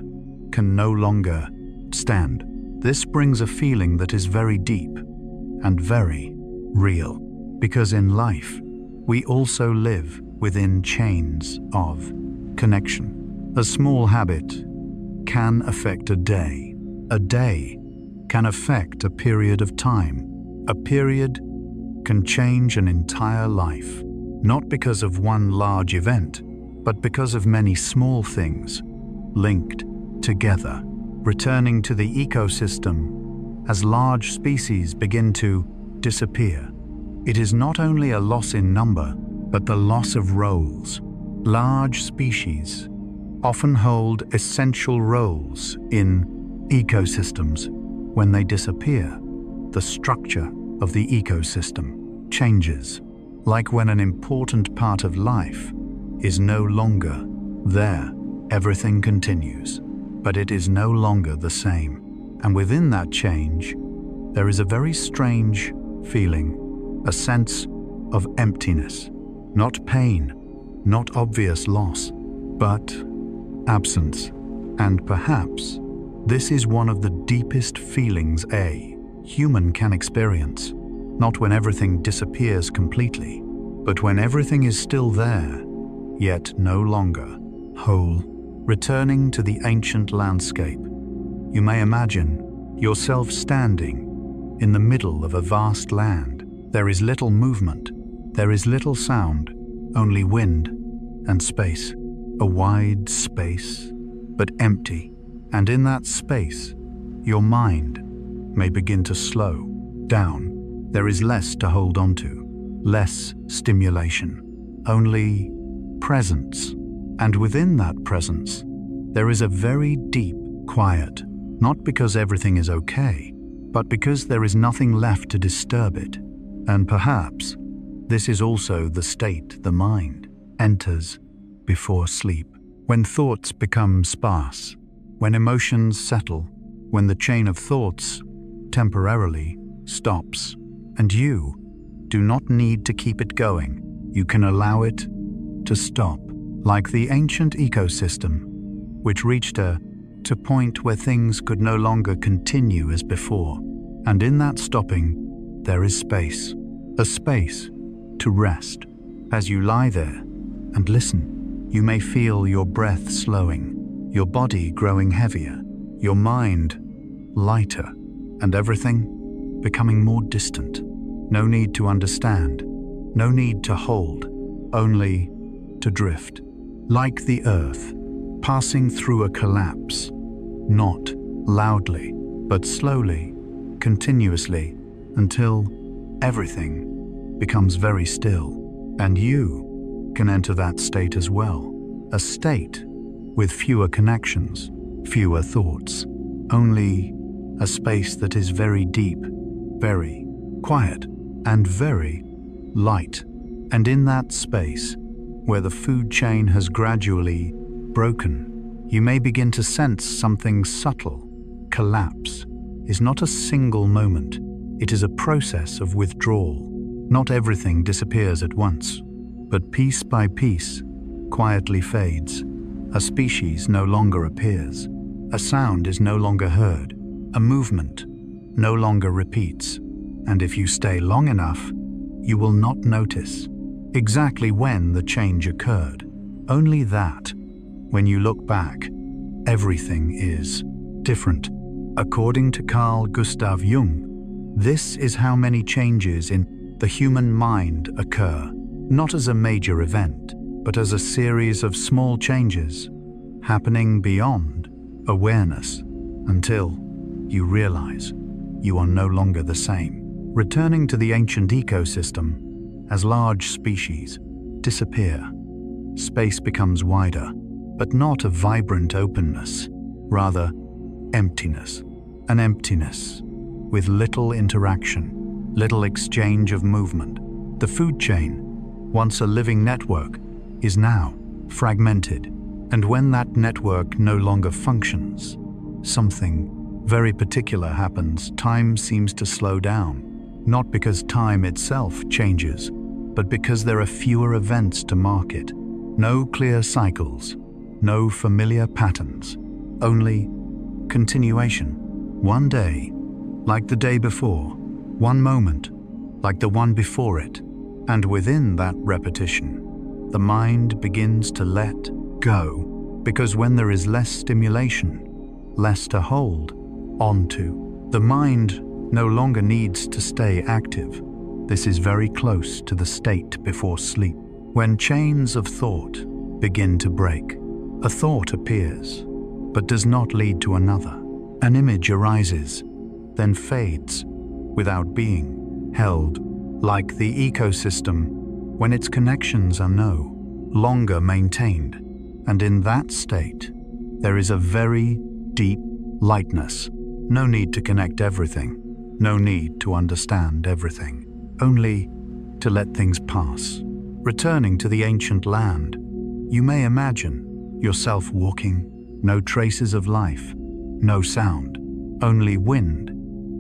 can no longer stand. This brings a feeling that is very deep and very real, because in life, we also live within chains of connection. A small habit can affect a day. A day can affect a period of time. A period can change an entire life, not because of one large event, but because of many small things linked together. Returning to the ecosystem, as large species begin to disappear, it is not only a loss in number, but the loss of roles. Large species often hold essential roles in ecosystems. When they disappear, the structure of the ecosystem changes, like when an important part of life is no longer there. Everything continues, but it is no longer the same. And within that change, there is a very strange feeling, a sense of emptiness, not pain, not obvious loss, but absence. And perhaps this is one of the deepest feelings a human can experience, not when everything disappears completely, but when everything is still there, yet no longer whole. Returning to the ancient landscape, you may imagine yourself standing in the middle of a vast land. There is little movement, there is little sound, only wind and space. A wide space, but empty. And in that space, your mind may begin to slow down. There is less to hold on to, less stimulation, only presence. And within that presence, there is a very deep quiet, not because everything is okay, but because there is nothing left to disturb it. And perhaps this is also the state the mind enters before sleep, when thoughts become sparse, when emotions settle, when the chain of thoughts temporarily stops. And you do not need to keep it going. You can allow it to stop, like the ancient ecosystem, which reached a point where things could no longer continue as before. And in that stopping, there is space, a space to rest. As you lie there and listen, you may feel your breath slowing, your body growing heavier, your mind lighter, and everything becoming more distant. No need to understand, no need to hold, only to drift. Like the earth, passing through a collapse, not loudly, but slowly, continuously, until everything becomes very still. And you can enter that state as well, a state with fewer connections, fewer thoughts, only a space that is very deep, very quiet, and very light. And in that space, where the food chain has gradually broken, you may begin to sense something subtle. Collapse is not a single moment. It is a process of withdrawal. Not everything disappears at once, but piece by piece, quietly fades. A species no longer appears. A sound is no longer heard. A movement no longer repeats. And if you stay long enough, you will not notice exactly when the change occurred. Only that, when you look back, everything is different. According to Carl Gustav Jung, this is how many changes in the human mind occur, not as a major event, but as a series of small changes happening beyond awareness until you realize you are no longer the same. Returning to the ancient ecosystem, as large species disappear, space becomes wider, but not a vibrant openness, rather emptiness. An emptiness with little interaction, little exchange of movement. The food chain, once a living network, is now fragmented. And when that network no longer functions, something very particular happens. Time seems to slow down, not because time itself changes, but because there are fewer events to mark it. No clear cycles, no familiar patterns, only continuation. One day, like the day before, one moment, like the one before it. And within that repetition, the mind begins to let go, because when there is less stimulation, less to hold onto, the mind no longer needs to stay active. This is very close to the state before sleep, when chains of thought begin to break. A thought appears, but does not lead to another. An image arises, then fades, without being held, like the ecosystem when its connections are no longer maintained. And in that state, there is a very deep lightness. No need to connect everything, no need to understand everything, only to let things pass. Returning to the ancient land, you may imagine yourself walking, no traces of life, no sound, only wind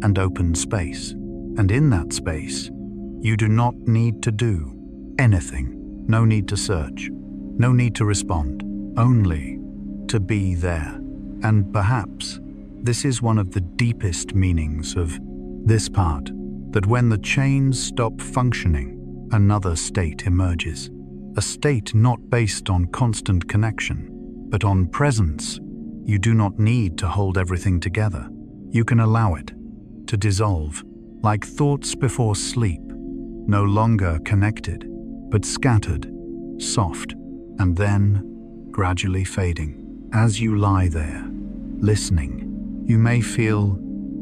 and open space. And in that space, you do not need to do anything, no need to search, no need to respond, only to be there. And perhaps this is one of the deepest meanings of this part, that when the chains stop functioning, another state emerges. A state not based on constant connection, but on presence. You do not need to hold everything together. You can allow it to dissolve, like thoughts before sleep, no longer connected, but scattered, soft, and then gradually fading. As you lie there, listening, you may feel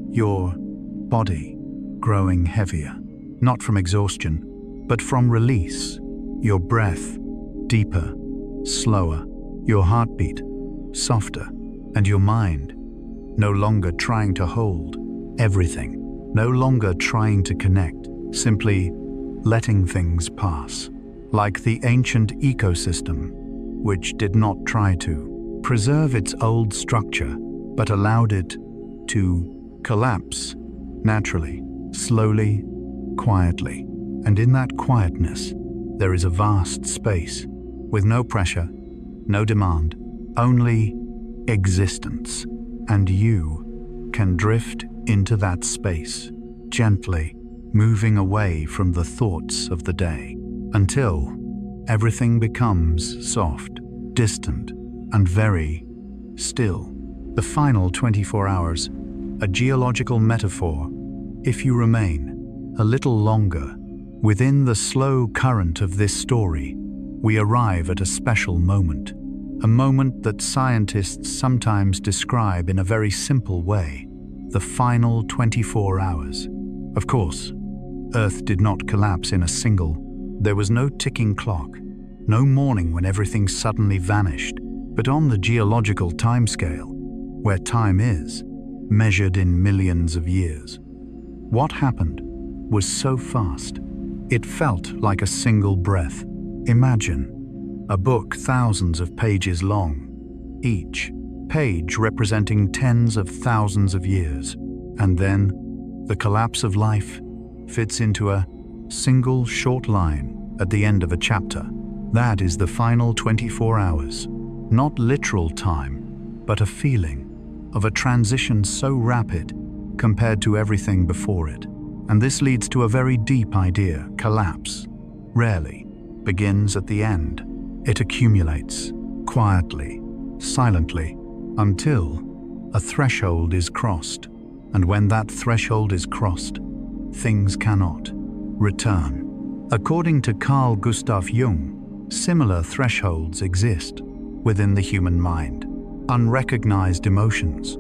your body growing heavier, not from exhaustion, but from release. Your breath deeper, slower, your heartbeat softer, and your mind no longer trying to hold everything, no longer trying to connect, simply letting things pass. Like the ancient ecosystem, which did not try to preserve its old structure, but allowed it to collapse naturally, slowly, quietly. And in that quietness, there is a vast space with no pressure, no demand, only existence. And you can drift into that space, gently moving away from the thoughts of the day, until everything becomes soft, distant, and very still. The final 24 hours, a geological metaphor. If you remain a little longer within the slow current of this story, we arrive at a special moment, a moment that scientists sometimes describe in a very simple way: the final 24 hours. Of course, Earth did not collapse in a single. There was no ticking clock, no morning when everything suddenly vanished. But on the geological timescale, where time is measured in millions of years. What happened was so fast, it felt like a single breath. Imagine a book thousands of pages long, each page representing tens of thousands of years, and then the collapse of life fits into a single short line at the end of a chapter. That is the final 24 hours, not literal time, but a feeling of a transition so rapid compared to everything before it. And this leads to a very deep idea: collapse rarely begins at the end. It accumulates quietly, silently, until a threshold is crossed. And when that threshold is crossed, things cannot return. According to Carl Gustav Jung, similar thresholds exist within the human mind. Unrecognized emotions,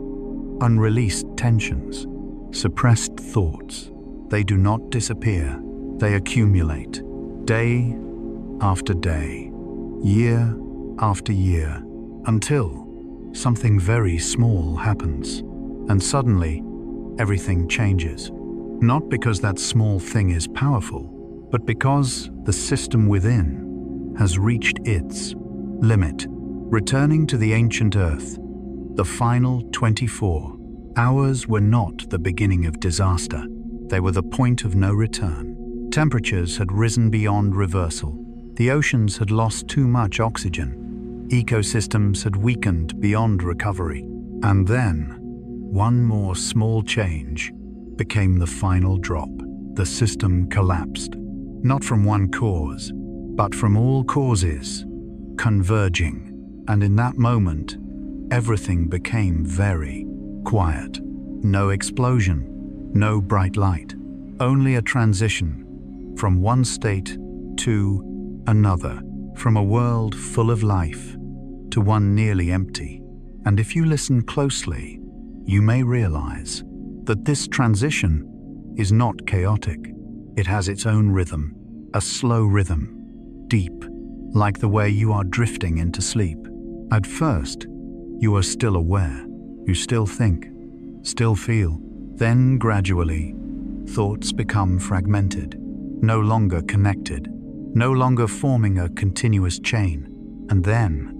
unreleased tensions, suppressed thoughts. They do not disappear. They accumulate day after day, year after year, until something very small happens, and suddenly everything changes. Not because that small thing is powerful, but because the system within has reached its limit. Returning to the ancient Earth, the final 24 hours were not the beginning of disaster. They were the point of no return. Temperatures had risen beyond reversal. The oceans had lost too much oxygen. Ecosystems had weakened beyond recovery. And then, one more small change became the final drop. The system collapsed, not from one cause, but from all causes converging. And in that moment, everything became very quiet. No explosion, no bright light, only a transition from one state to another, from a world full of life to one nearly empty. And if you listen closely, you may realize that this transition is not chaotic. It has its own rhythm, a slow rhythm, deep, like the way you are drifting into sleep. At first, you are still aware, you still think, still feel. Then gradually, thoughts become fragmented, no longer connected, no longer forming a continuous chain. And then,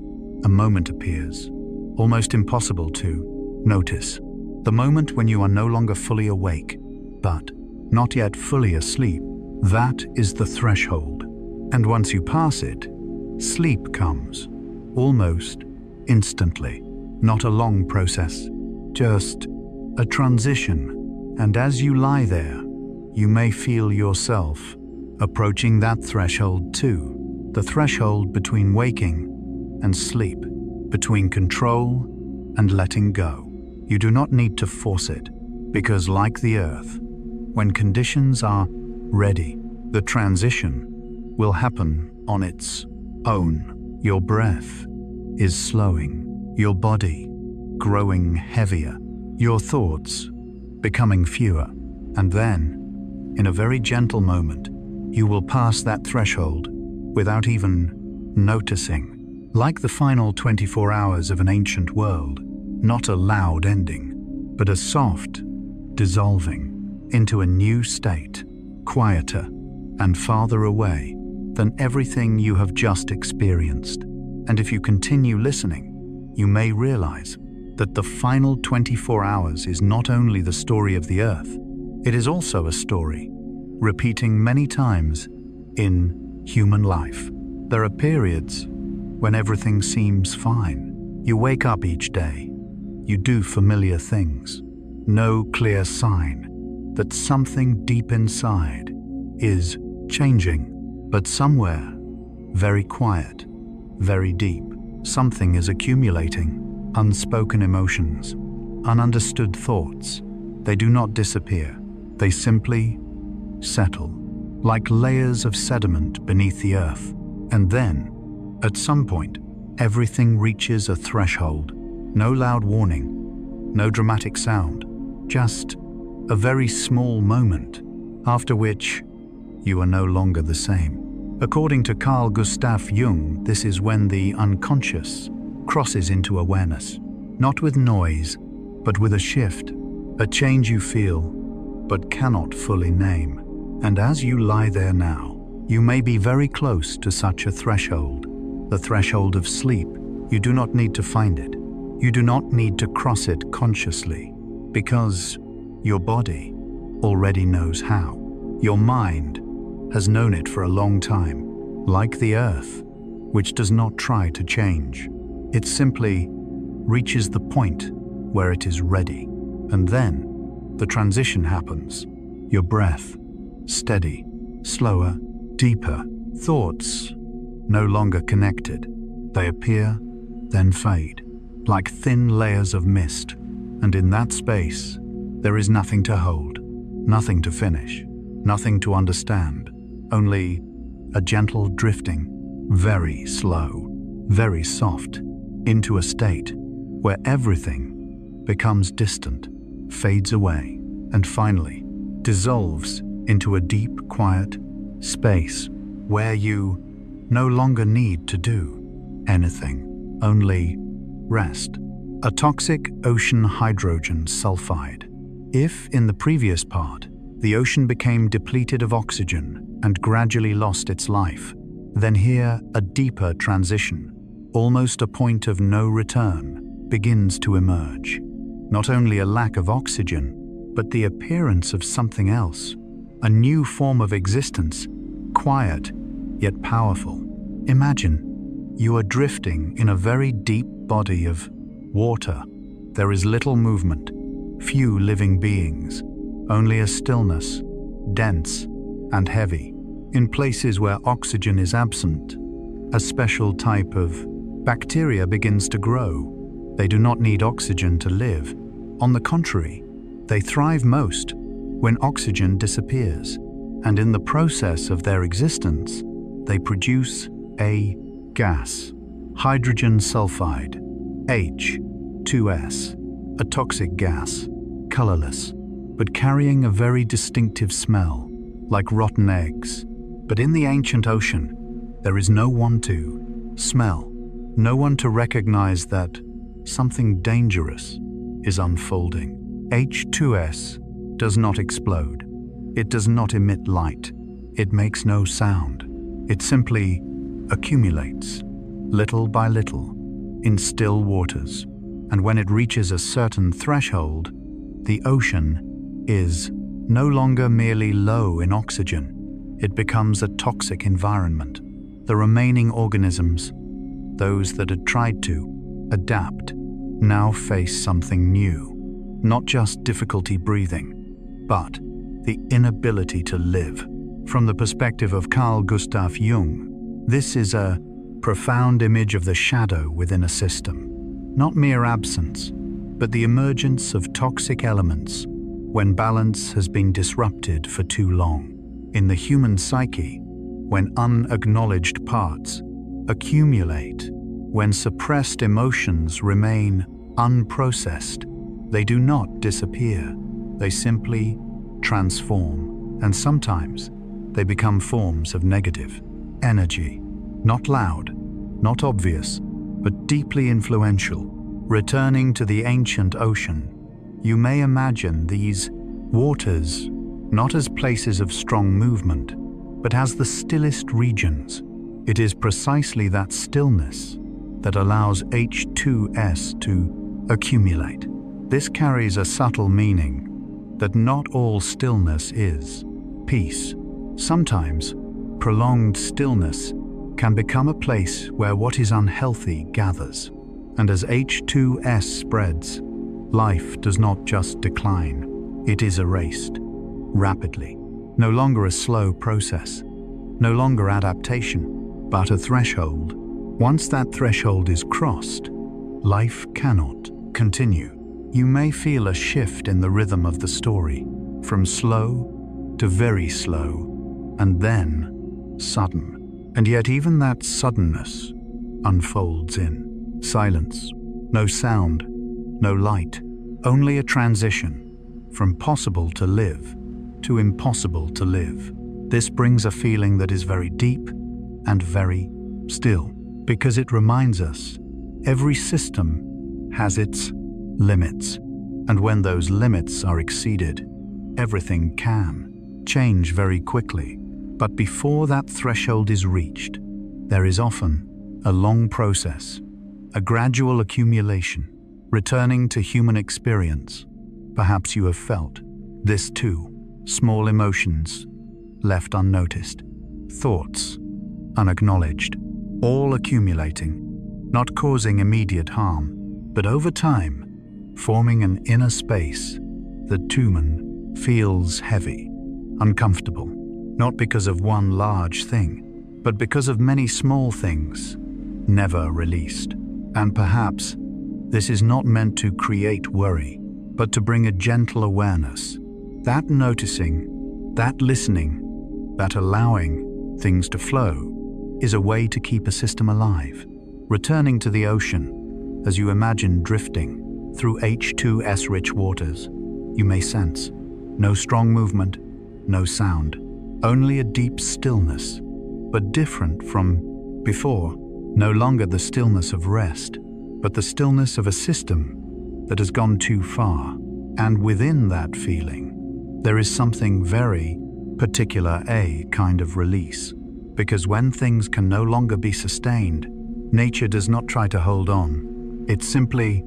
a moment appears, almost impossible to notice. The moment when you are no longer fully awake, but not yet fully asleep. That is the threshold. And once you pass it, sleep comes, almost instantly. Not a long process, just a transition. And as you lie there, you may feel yourself approaching that threshold too. The threshold between waking and sleep, between control and letting go. You do not need to force it, because like the earth, when conditions are ready, the transition will happen on its own. Your breath is slowing, your body growing heavier, your thoughts becoming fewer, and then, in a very gentle moment, you will pass that threshold without even noticing. Like the final 24 hours of an ancient world, not a loud ending, but a soft dissolving into a new state, quieter and farther away than everything you have just experienced. And if you continue listening, you may realize that the final 24 hours is not only the story of the earth, it is also a story repeating many times in human life. There are periods when everything seems fine. You wake up each day, you do familiar things, no clear sign that something deep inside is changing. But somewhere, very quiet, very deep, something is accumulating. Unspoken emotions, ununderstood thoughts. They do not disappear. They simply settle, like layers of sediment beneath the earth. And then, at some point, everything reaches a threshold. No loud warning, no dramatic sound, just a very small moment, after which you are no longer the same. According to Carl Gustav Jung, this is when the unconscious crosses into awareness, not with noise, but with a shift, a change you feel, but cannot fully name. And as you lie there now, you may be very close to such a threshold, the threshold of sleep. You do not need to find it. You do not need to cross it consciously, because your body already knows how. Your mind has known it for a long time, like the earth, which does not try to change. It simply reaches the point where it is ready. And then the transition happens. Your breath, steady, slower, deeper. Thoughts, no longer connected. They appear, then fade, like thin layers of mist. And in that space, there is nothing to hold, nothing to finish, nothing to understand, only a gentle drifting, very slow, very soft, into a state where everything becomes distant, fades away, and finally dissolves into a deep, quiet space where you no longer need to do anything, only rest. A toxic ocean hydrogen sulfide. If in the previous part, the ocean became depleted of oxygen and gradually lost its life, then here a deeper transition, almost a point of no return, begins to emerge. Not only a lack of oxygen, but the appearance of something else, a new form of existence, quiet yet powerful. Imagine you are drifting in a very deep body of water. There is little movement, few living beings, only a stillness, dense and heavy. In places where oxygen is absent, a special type of bacteria begins to grow. They do not need oxygen to live. On the contrary, they thrive most when oxygen disappears, and in the process of their existence, they produce a gas, hydrogen sulfide, H2S, a toxic gas, colorless, but carrying a very distinctive smell, like rotten eggs. But in the ancient ocean, there is no one to smell, no one to recognize that something dangerous is unfolding. H2S does not explode. It does not emit light. It makes no sound. It simply accumulates, little by little, in still waters. And when it reaches a certain threshold, the ocean is no longer merely low in oxygen. It becomes a toxic environment. The remaining organisms, those that had tried to adapt, now face something new. Not just difficulty breathing, but the inability to live. From the perspective of Carl Gustav Jung, this is a profound image of the shadow within a system. Not mere absence, but the emergence of toxic elements when balance has been disrupted for too long. In the human psyche, when unacknowledged parts accumulate, when suppressed emotions remain unprocessed, they do not disappear. They simply transform, and sometimes they become forms of negative energy. Not loud, not obvious, but deeply influential. Returning to the ancient ocean, you may imagine these waters not as places of strong movement, but as the stillest regions. It is precisely that stillness that allows H2S to accumulate. This carries a subtle meaning that not all stillness is peace. Sometimes, prolonged stillness can become a place where what is unhealthy gathers. And as H2S spreads, life does not just decline, it is erased rapidly. No longer a slow process, no longer adaptation, but a threshold. Once that threshold is crossed, life cannot continue. You may feel a shift in the rhythm of the story, from slow to very slow, and then sudden. And yet even that suddenness unfolds in silence. No sound, no light, only a transition from possible to live to impossible to live. This brings a feeling that is very deep and very still, because it reminds us every system has its limits. And when those limits are exceeded, everything can change very quickly. But before that threshold is reached, there is often a long process, a gradual accumulation, returning to human experience. Perhaps you have felt this too. Small emotions left unnoticed, thoughts unacknowledged, all accumulating, not causing immediate harm, but over time, forming an inner space that to man feels heavy, uncomfortable, not because of one large thing, but because of many small things never released. And perhaps this is not meant to create worry, but to bring a gentle awareness, that noticing, that listening, that allowing things to flow is a way to keep a system alive. Returning to the ocean, as you imagine drifting through H2S-rich waters, you may sense no strong movement, no sound, only a deep stillness, but different from before, no longer the stillness of rest, but the stillness of a system that has gone too far. And within that feeling, there is something very particular, a kind of release. Because when things can no longer be sustained, nature does not try to hold on. It simply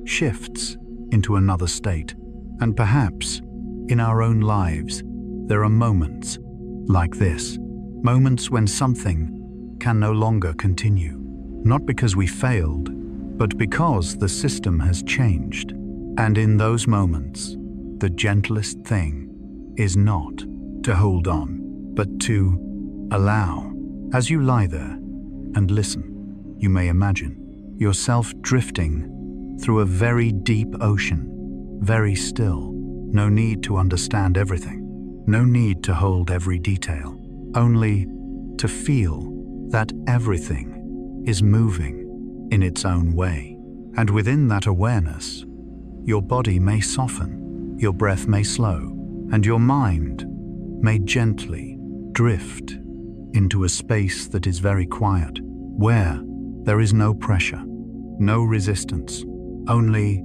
shifts into another state. And perhaps, in our own lives, there are moments like this. Moments when something can no longer continue. Not because we failed, but because the system has changed. And in those moments, the gentlest thing is not to hold on, but to allow. As you lie there and listen, you may imagine yourself drifting through a very deep ocean, very still. No need to understand everything, no need to hold every detail, only to feel that everything is moving in its own way. And within that awareness, your body may soften, your breath may slow, and your mind may gently drift into a space that is very quiet, where there is no pressure, no resistance, only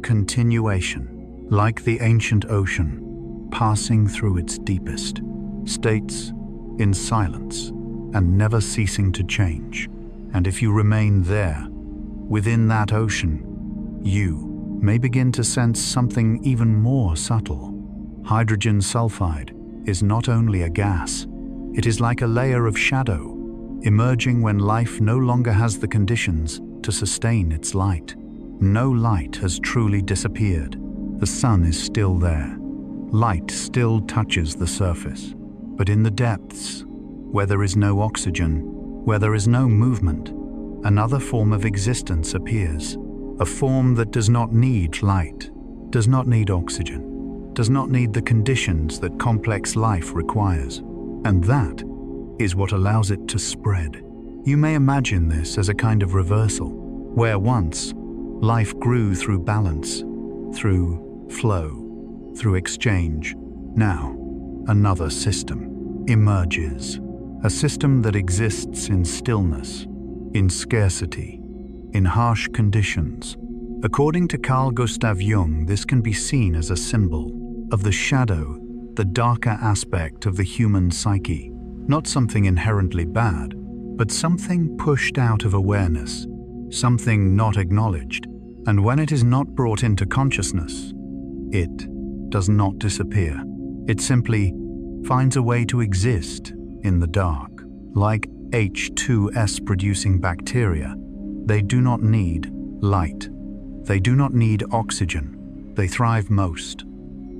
continuation, like the ancient ocean passing through its deepest states in silence and never ceasing to change. And if you remain there, within that ocean, you may begin to sense something even more subtle. Hydrogen sulfide is not only a gas, it is like a layer of shadow, emerging when life no longer has the conditions to sustain its light. No light has truly disappeared. The sun is still there. Light still touches the surface. But in the depths, where there is no oxygen, where there is no movement, another form of existence appears. A form that does not need light, does not need oxygen, does not need the conditions that complex life requires. And that is what allows it to spread. You may imagine this as a kind of reversal, where once life grew through balance, through flow, through exchange. Now, another system emerges, a system that exists in stillness, in scarcity, in harsh conditions. According to Carl Gustav Jung, this can be seen as a symbol of the shadow, the darker aspect of the human psyche, not something inherently bad, but something pushed out of awareness, something not acknowledged. And when it is not brought into consciousness, it does not disappear. It simply finds a way to exist in the dark. Like H2S producing bacteria, they do not need light. They do not need oxygen. They thrive most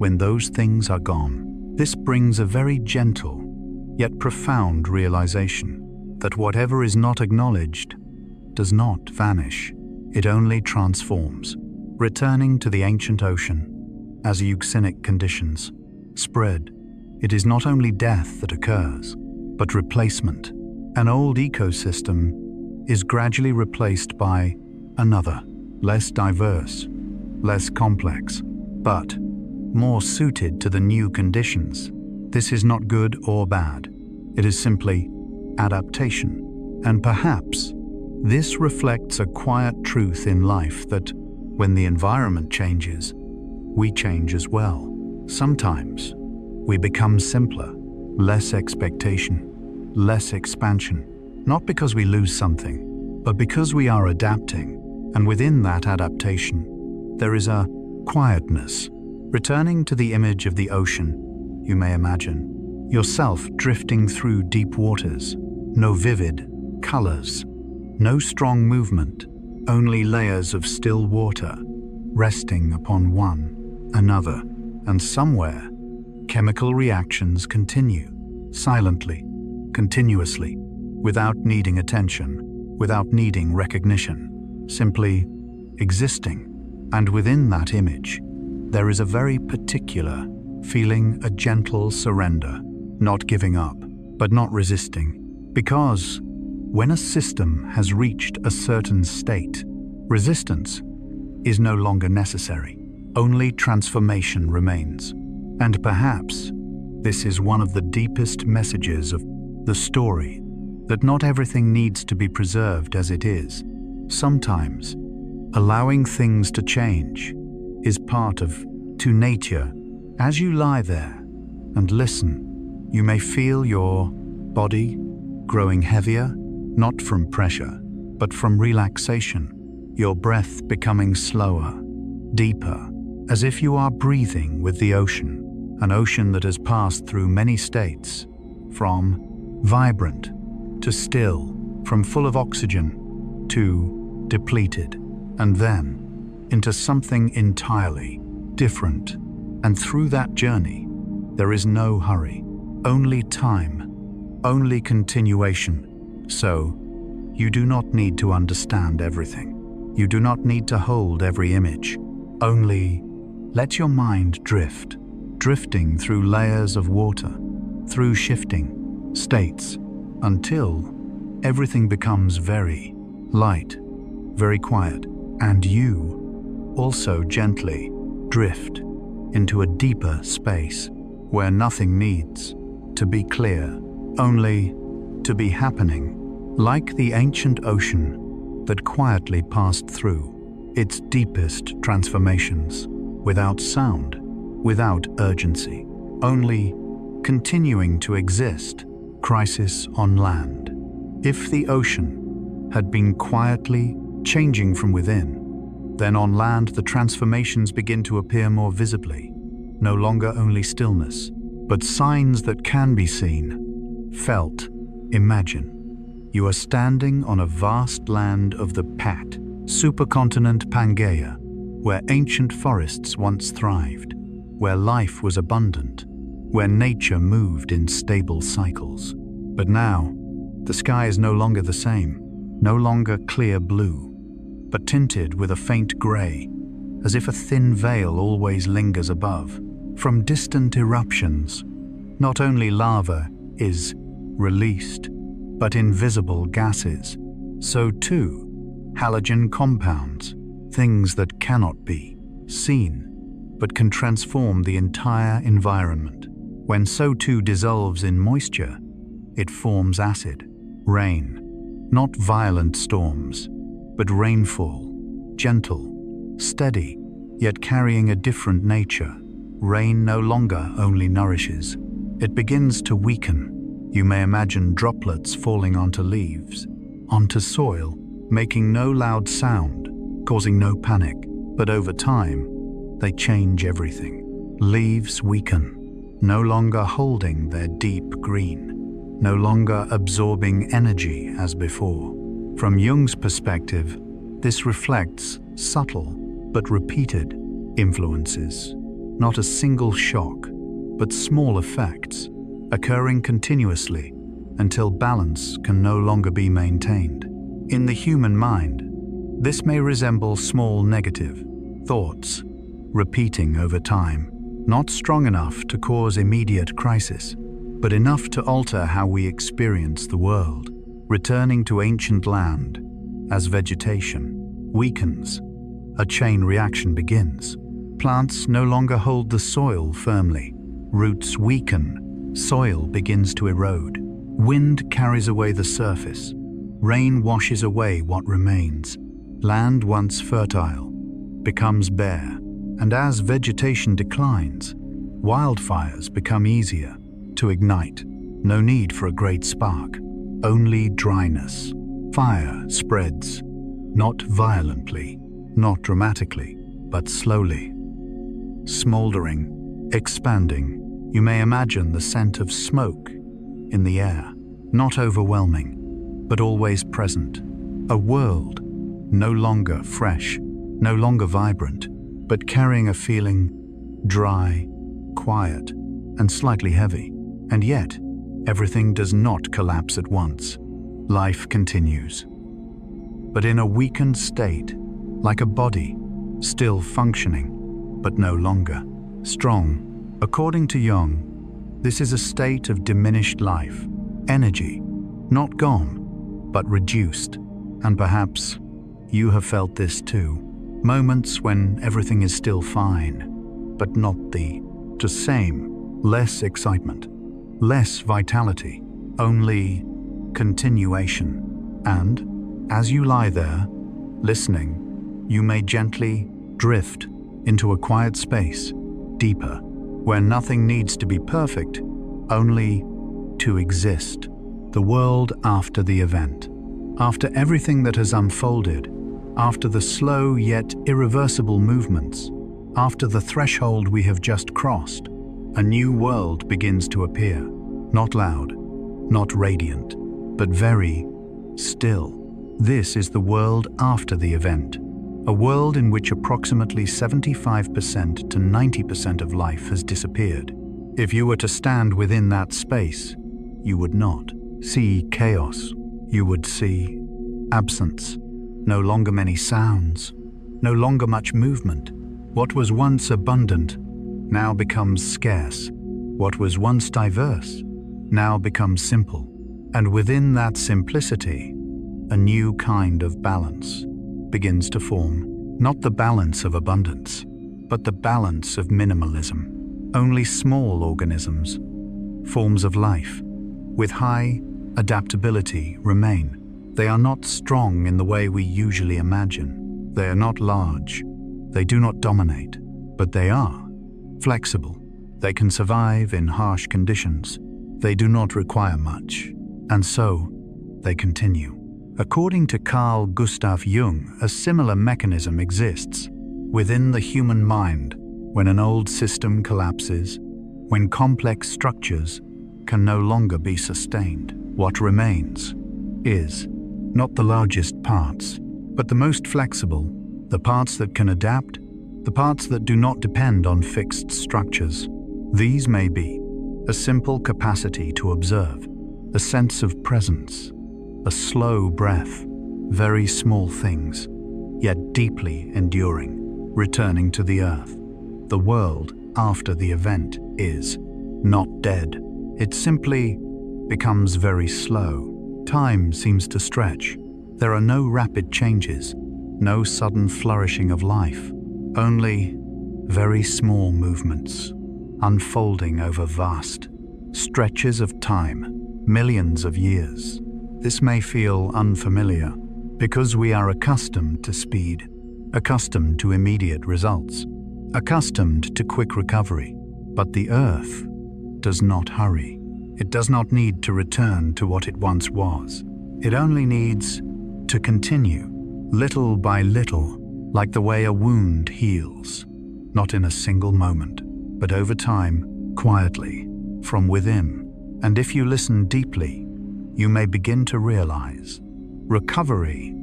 when those things are gone. This brings a very gentle, yet profound realization that whatever is not acknowledged does not vanish. It only transforms, returning to the ancient ocean as euxinic conditions spread. It is not only death that occurs, but replacement. An old ecosystem is gradually replaced by another, less diverse, less complex, but more suited to the new conditions. This is not good or bad. It is simply adaptation. And perhaps this reflects a quiet truth in life that when the environment changes, we change as well. Sometimes we become simpler, less expectation, less expansion, not because we lose something, but because we are adapting, and within that adaptation, there is a quietness. Returning to the image of the ocean, you may imagine yourself drifting through deep waters, no vivid colors, no strong movement, only layers of still water, resting upon one another, and somewhere, chemical reactions continue, silently, continuously, without needing attention, without needing recognition, simply existing. And within that image, there is a very particular feeling, a gentle surrender, not giving up, but not resisting. Because when a system has reached a certain state, resistance is no longer necessary. Only transformation remains. And perhaps this is one of the deepest messages of the story, that not everything needs to be preserved as it is. Sometimes, allowing things to change is part of to nature. As you lie there and listen, you may feel your body growing heavier, not from pressure, but from relaxation, your breath becoming slower, deeper, as if you are breathing with the ocean, an ocean that has passed through many states, from vibrant to still, from full of oxygen to depleted, and then into something entirely different. And through that journey, there is no hurry, only time, only continuation. So, you do not need to understand everything. You do not need to hold every image. Only let your mind drift, drifting through layers of water, through shifting states, until everything becomes very light, very quiet, and you also gently drift into a deeper space where nothing needs to be clear, only to be happening, like the ancient ocean that quietly passed through its deepest transformations, without sound, without urgency, only continuing to exist. Crisis on land. If the ocean had been quietly changing from within, then on land the transformations begin to appear more visibly, no longer only stillness, but signs that can be seen, felt. Imagine you are standing on a vast land of the Pat, supercontinent Pangaea, where ancient forests once thrived, where life was abundant, where nature moved in stable cycles. But now, the sky is no longer the same, no longer clear blue, but tinted with a faint grey, as if a thin veil always lingers above. From distant eruptions, not only lava is released, but invisible gases. So too, halogen compounds, things that cannot be seen, but can transform the entire environment. When so too dissolves in moisture, it forms acid, rain, not violent storms, but rainfall, gentle, steady, yet carrying a different nature. Rain no longer only nourishes, it begins to weaken. You may imagine droplets falling onto leaves, onto soil, making no loud sound, causing no panic, but over time, they change everything. Leaves weaken, no longer holding their deep green, no longer absorbing energy as before. From Jung's perspective, this reflects subtle but repeated influences, not a single shock, but small effects, occurring continuously until balance can no longer be maintained. In the human mind, this may resemble small negative thoughts, repeating over time, not strong enough to cause immediate crisis, but enough to alter how we experience the world. Returning to ancient land, as vegetation weakens, a chain reaction begins. Plants no longer hold the soil firmly. Roots weaken, soil begins to erode. Wind carries away the surface. Rain washes away what remains. Land once fertile becomes bare, And as vegetation declines, wildfires become easier to ignite. No need for a great spark, only dryness. Fire spreads, not violently, not dramatically, but slowly. Smoldering, expanding, you may imagine the scent of smoke in the air, not overwhelming, but always present. A world no longer fresh, no longer vibrant, but carrying a feeling dry, quiet, and slightly heavy. And yet, everything does not collapse at once. Life continues. But in a weakened state, like a body, still functioning, but no longer strong. According to Jung, this is a state of diminished life, energy, not gone, but reduced. And perhaps you have felt this too. Moments when everything is still fine, but not the same. Less excitement, less vitality, only continuation. And as you lie there, listening, you may gently drift into a quiet space, deeper, where nothing needs to be perfect, only to exist. The world after the event. After everything that has unfolded, after the slow yet irreversible movements, after the threshold we have just crossed, a new world begins to appear. Not loud, not radiant, but very still. This is the world after the event, a world in which approximately 75% to 90% of life has disappeared. If you were to stand within that space, you would not see chaos. You would see absence. No longer many sounds, no longer much movement. What was once abundant now becomes scarce. What was once diverse now becomes simple. And within that simplicity, a new kind of balance begins to form. Not the balance of abundance, but the balance of minimalism. Only small organisms, forms of life, with high adaptability remain. They are not strong in the way we usually imagine. They are not large. They do not dominate, but they are flexible. They can survive in harsh conditions. They do not require much, and so they continue. According to Carl Gustav Jung, a similar mechanism exists within the human mind when an old system collapses, when complex structures can no longer be sustained. What remains is not the largest parts, but the most flexible, the parts that can adapt, the parts that do not depend on fixed structures. These may be a simple capacity to observe, a sense of presence, a slow breath, very small things, yet deeply enduring, returning to the earth. The world after the event is not dead. It simply becomes very slow. Time seems to stretch. There are no rapid changes, no sudden flourishing of life, only very small movements, unfolding over vast stretches of time, millions of years. This may feel unfamiliar because we are accustomed to speed, accustomed to immediate results, accustomed to quick recovery. But the earth does not hurry. It does not need to return to what it once was. It only needs to continue, little by little, like the way a wound heals, not in a single moment, but over time, quietly, from within. And if you listen deeply, you may begin to realize recovery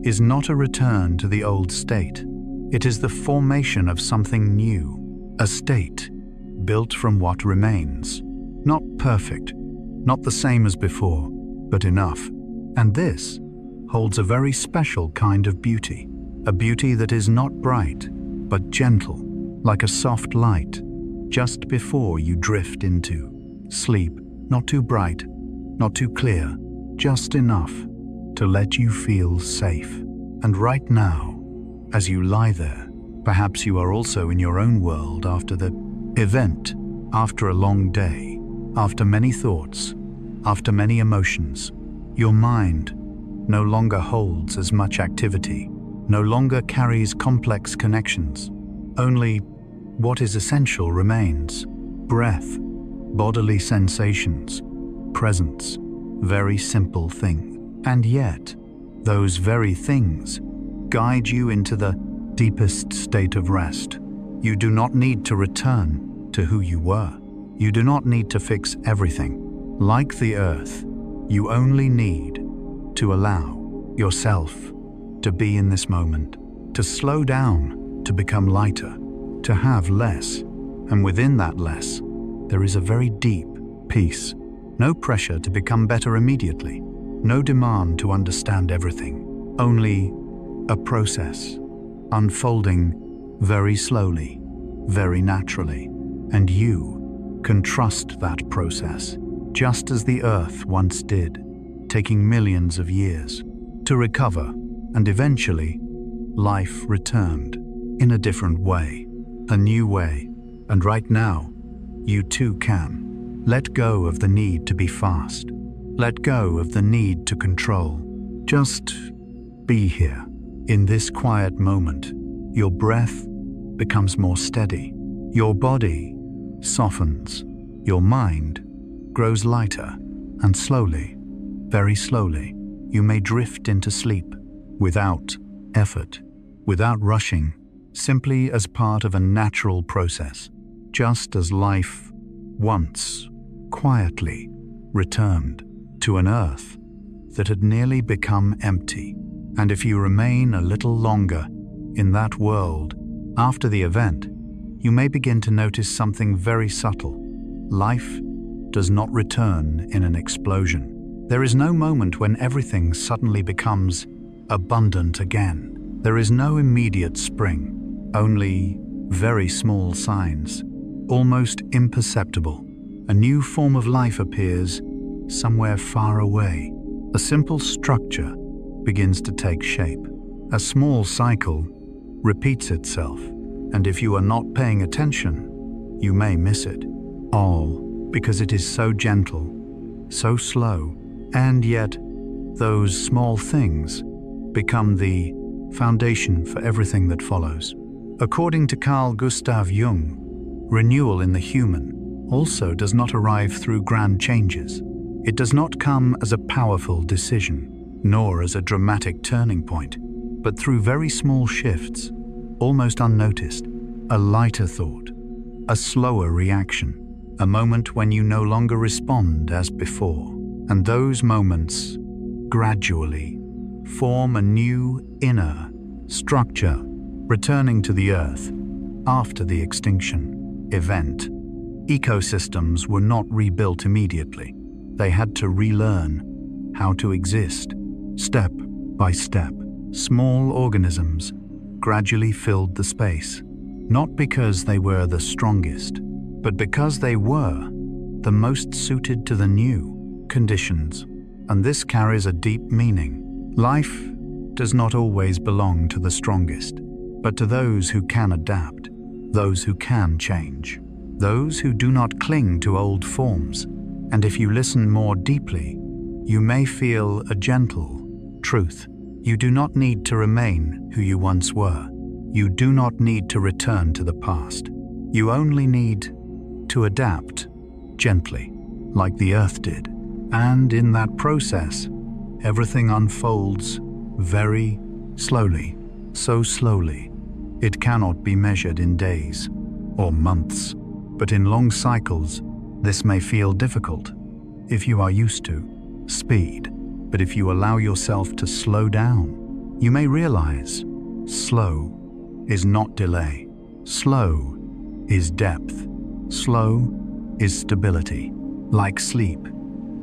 is not a return to the old state. It is the formation of something new, a state built from what remains. Not perfect, not the same as before, but enough. And this holds a very special kind of beauty, a beauty that is not bright, but gentle, like a soft light, just before you drift into sleep. Not too bright, not too clear, just enough to let you feel safe. And right now, as you lie there, perhaps you are also in your own world after the event, after a long day, after many thoughts, after many emotions. Your mind no longer holds as much activity, no longer carries complex connections. Only what is essential remains: breath, bodily sensations, presence, very simple thing. And yet, those very things guide you into the deepest state of rest. You do not need to return to who you were. You do not need to fix everything. Like the earth, you only need to allow yourself to be in this moment, to slow down, to become lighter, to have less. And within that less, there is a very deep peace. No pressure to become better immediately. No demand to understand everything. Only a process, unfolding very slowly, very naturally. And you can trust that process, just as the earth once did, taking millions of years to recover, and eventually, life returned in a different way, a new way. And right now, you too can let go of the need to be fast, let go of the need to control. Just be here. In this quiet moment, your breath becomes more steady, your body softens, your mind grows lighter, and slowly, very slowly, you may drift into sleep without effort, without rushing, simply as part of a natural process, just as life once quietly returned to an earth that had nearly become empty. And if you remain a little longer in that world after the event, you may begin to notice something very subtle. Life does not return in an explosion. There is no moment when everything suddenly becomes abundant again. There is no immediate spring, only very small signs, almost imperceptible. A new form of life appears somewhere far away. A simple structure begins to take shape. A small cycle repeats itself, and if you are not paying attention, you may miss it. All because it is so gentle, so slow, and yet those small things become the foundation for everything that follows. According to Carl Gustav Jung, renewal in the human also does not arrive through grand changes. It does not come as a powerful decision, nor as a dramatic turning point, but through very small shifts, almost unnoticed. A lighter thought, a slower reaction, a moment when you no longer respond as before. And those moments gradually form a new inner structure, returning to the earth after the extinction event. Ecosystems were not rebuilt immediately. They had to relearn how to exist, step by step. Small organisms gradually filled the space, not because they were the strongest, but because they were the most suited to the new conditions. And this carries a deep meaning. Life does not always belong to the strongest, but to those who can adapt, those who can change, those who do not cling to old forms. And if you listen more deeply, you may feel a gentle truth. You do not need to remain who you once were. You do not need to return to the past. You only need to adapt gently, like the earth did. And in that process, everything unfolds very slowly, so slowly, it cannot be measured in days or months. But in long cycles, this may feel difficult if you are used to speed. But if you allow yourself to slow down, you may realize slow is not delay. Slow is depth. Slow is stability, like sleep,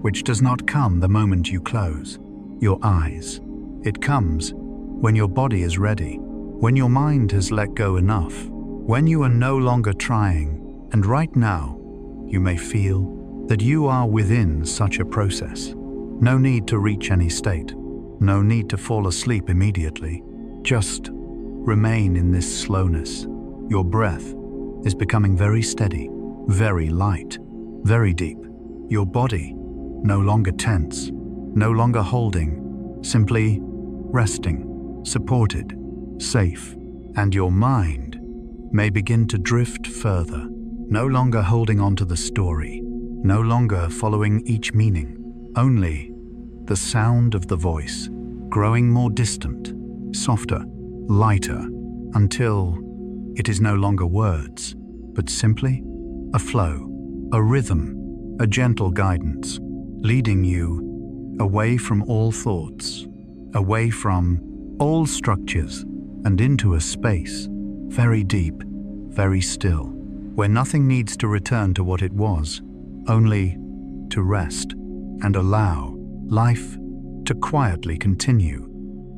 which does not come the moment you close your eyes. It comes when your body is ready, when your mind has let go enough, when you are no longer trying. And right now, you may feel that you are within such a process. No need to reach any state, no need to fall asleep immediately. Just remain in this slowness. Your breath is becoming very steady, very light, very deep. Your body no longer tense, no longer holding, simply resting, supported, safe. And your mind may begin to drift further, no longer holding on to the story, no longer following each meaning, only the sound of the voice, growing more distant, softer, lighter, until it is no longer words, but simply a flow, a rhythm, a gentle guidance, leading you away from all thoughts, away from all structures, and into a space very deep, very still, where nothing needs to return to what it was, only to rest and allow life to quietly continue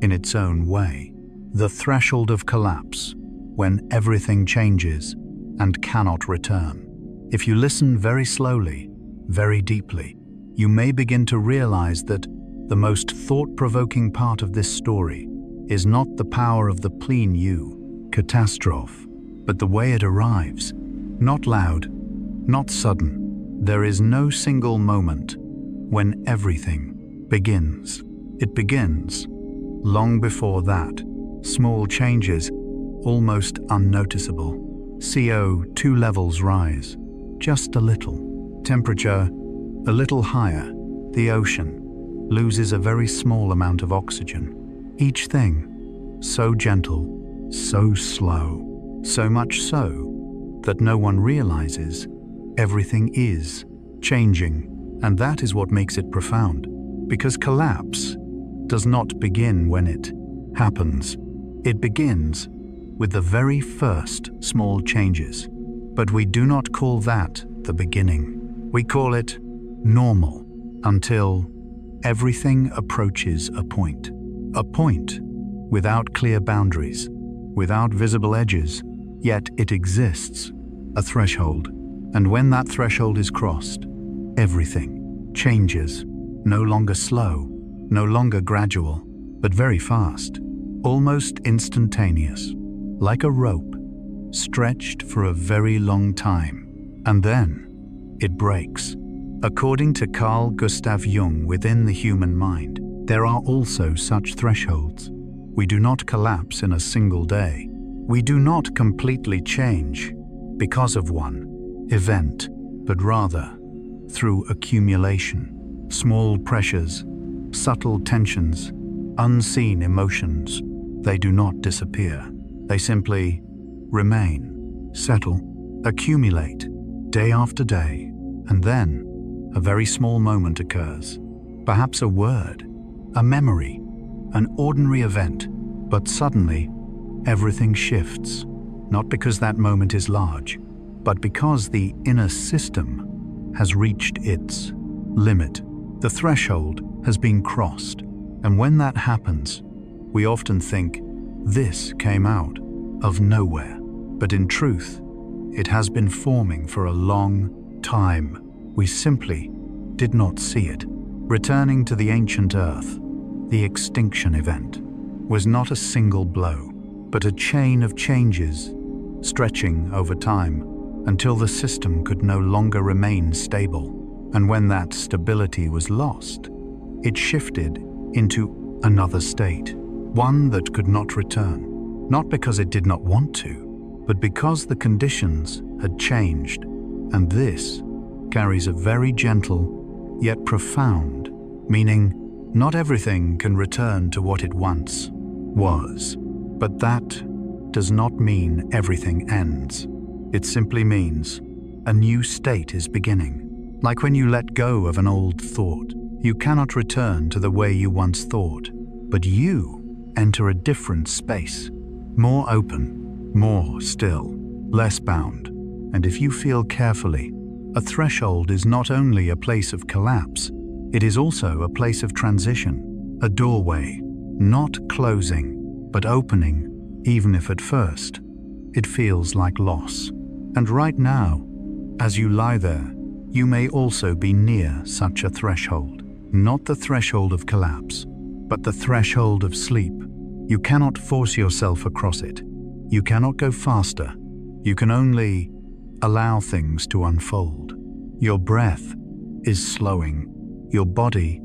in its own way. The threshold of collapse, when everything changes and cannot return. If you listen very slowly, very deeply, you may begin to realize that the most thought-provoking part of this story is not the power of the plein you, catastrophe, but the way it arrives. Not loud, not sudden. There is no single moment when everything begins. It begins long before that. Small changes, almost unnoticeable. CO2 levels rise, just a little. Temperature, a little higher. The ocean loses a very small amount of oxygen. Each thing, so gentle, so slow, so much so that no one realizes everything is changing. And that is what makes it profound, because collapse does not begin when it happens. It begins with the very first small changes. But we do not call that the beginning. We call it normal until everything approaches a point. A point without clear boundaries, without visible edges, yet it exists. A threshold. And when that threshold is crossed, everything changes. No longer slow, no longer gradual, but very fast. Almost instantaneous, like a rope, stretched for a very long time. And then it breaks. According to Carl Gustav Jung, within the human mind, there are also such thresholds. We do not collapse in a single day. We do not completely change because of one event, but rather through accumulation. Small pressures, subtle tensions, unseen emotions. They do not disappear. They simply remain, settle, accumulate, day after day, and then a very small moment occurs. Perhaps a word, a memory, an ordinary event, but suddenly everything shifts, not because that moment is large, but because the inner system has reached its limit. The threshold has been crossed, and when that happens, we often think, this came out of nowhere. But in truth, it has been forming for a long time. We simply did not see it. Returning to the ancient Earth, the extinction event was not a single blow, but a chain of changes stretching over time until the system could no longer remain stable. And when that stability was lost, it shifted into another state, one that could not return, not because it did not want to, but because the conditions had changed. And this carries a very gentle, yet profound meaning. Not everything can return to what it once was, but that does not mean everything ends. It simply means a new state is beginning. Like when you let go of an old thought, you cannot return to the way you once thought, but you enter a different space, more open, more still, less bound. And if you feel carefully, a threshold is not only a place of collapse, it is also a place of transition, a doorway, not closing, but opening, even if at first it feels like loss. And right now, as you lie there, you may also be near such a threshold. Not the threshold of collapse, but the threshold of sleep. You cannot force yourself across it. You cannot go faster. You can only allow things to unfold. Your breath is slowing. Your body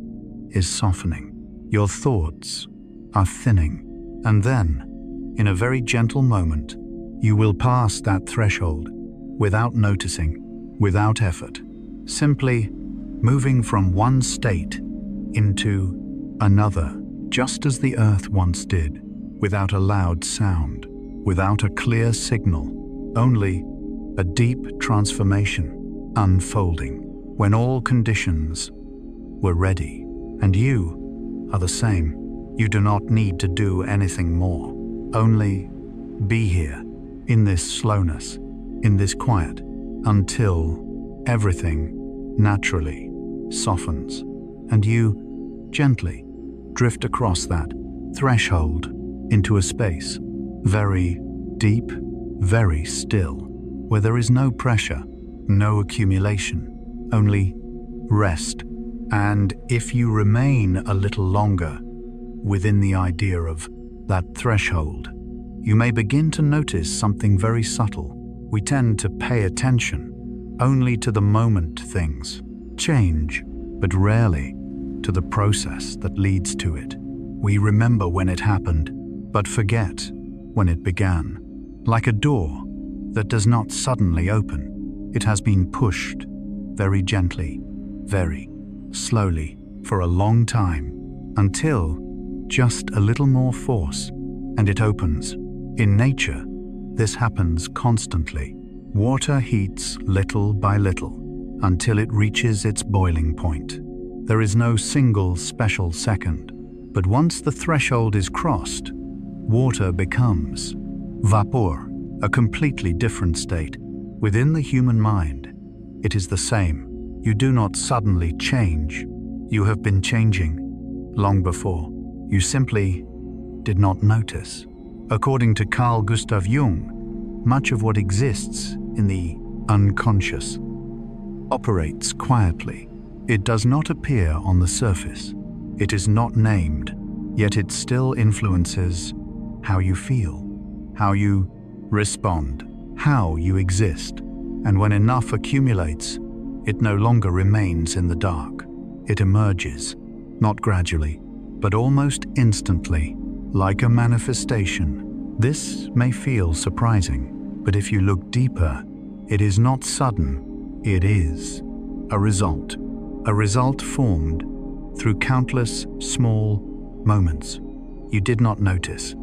is softening. Your thoughts are thinning. And then, in a very gentle moment, You will pass that threshold without noticing, without effort, simply moving from one state into another, just as the earth once did, without a loud sound, without a clear signal, only a deep transformation unfolding when all conditions were ready. And you are the same. You do not need to do anything more. Only be here, in this slowness, in this quiet, until everything naturally softens, and you gently drift across that threshold into a space very deep, very still, where there is no pressure, no accumulation, only rest. And if you remain a little longer within the idea of that threshold, you may begin to notice something very subtle. We tend to pay attention only to the moment things change, but rarely to the process that leads to it. We remember when it happened, but forget when it began. Like a door that does not suddenly open, it has been pushed very gently, very slowly for a long time, until just a little more force and it opens. In nature, this happens constantly. Water heats little by little until it reaches its boiling point. There is no single special second, but once the threshold is crossed, water becomes vapor, a completely different state. Within the human mind, it is the same. You do not suddenly change. You have been changing long before. You simply did not notice. According to Carl Gustav Jung, much of what exists in the unconscious operates quietly. It does not appear on the surface. It is not named, yet it still influences how you feel, how you respond, how you exist. And when enough accumulates, it no longer remains in the dark. It emerges, not gradually, but almost instantly, like a manifestation. This may feel surprising, but if you look deeper, it is not sudden. It is a result formed through countless small moments you did not notice.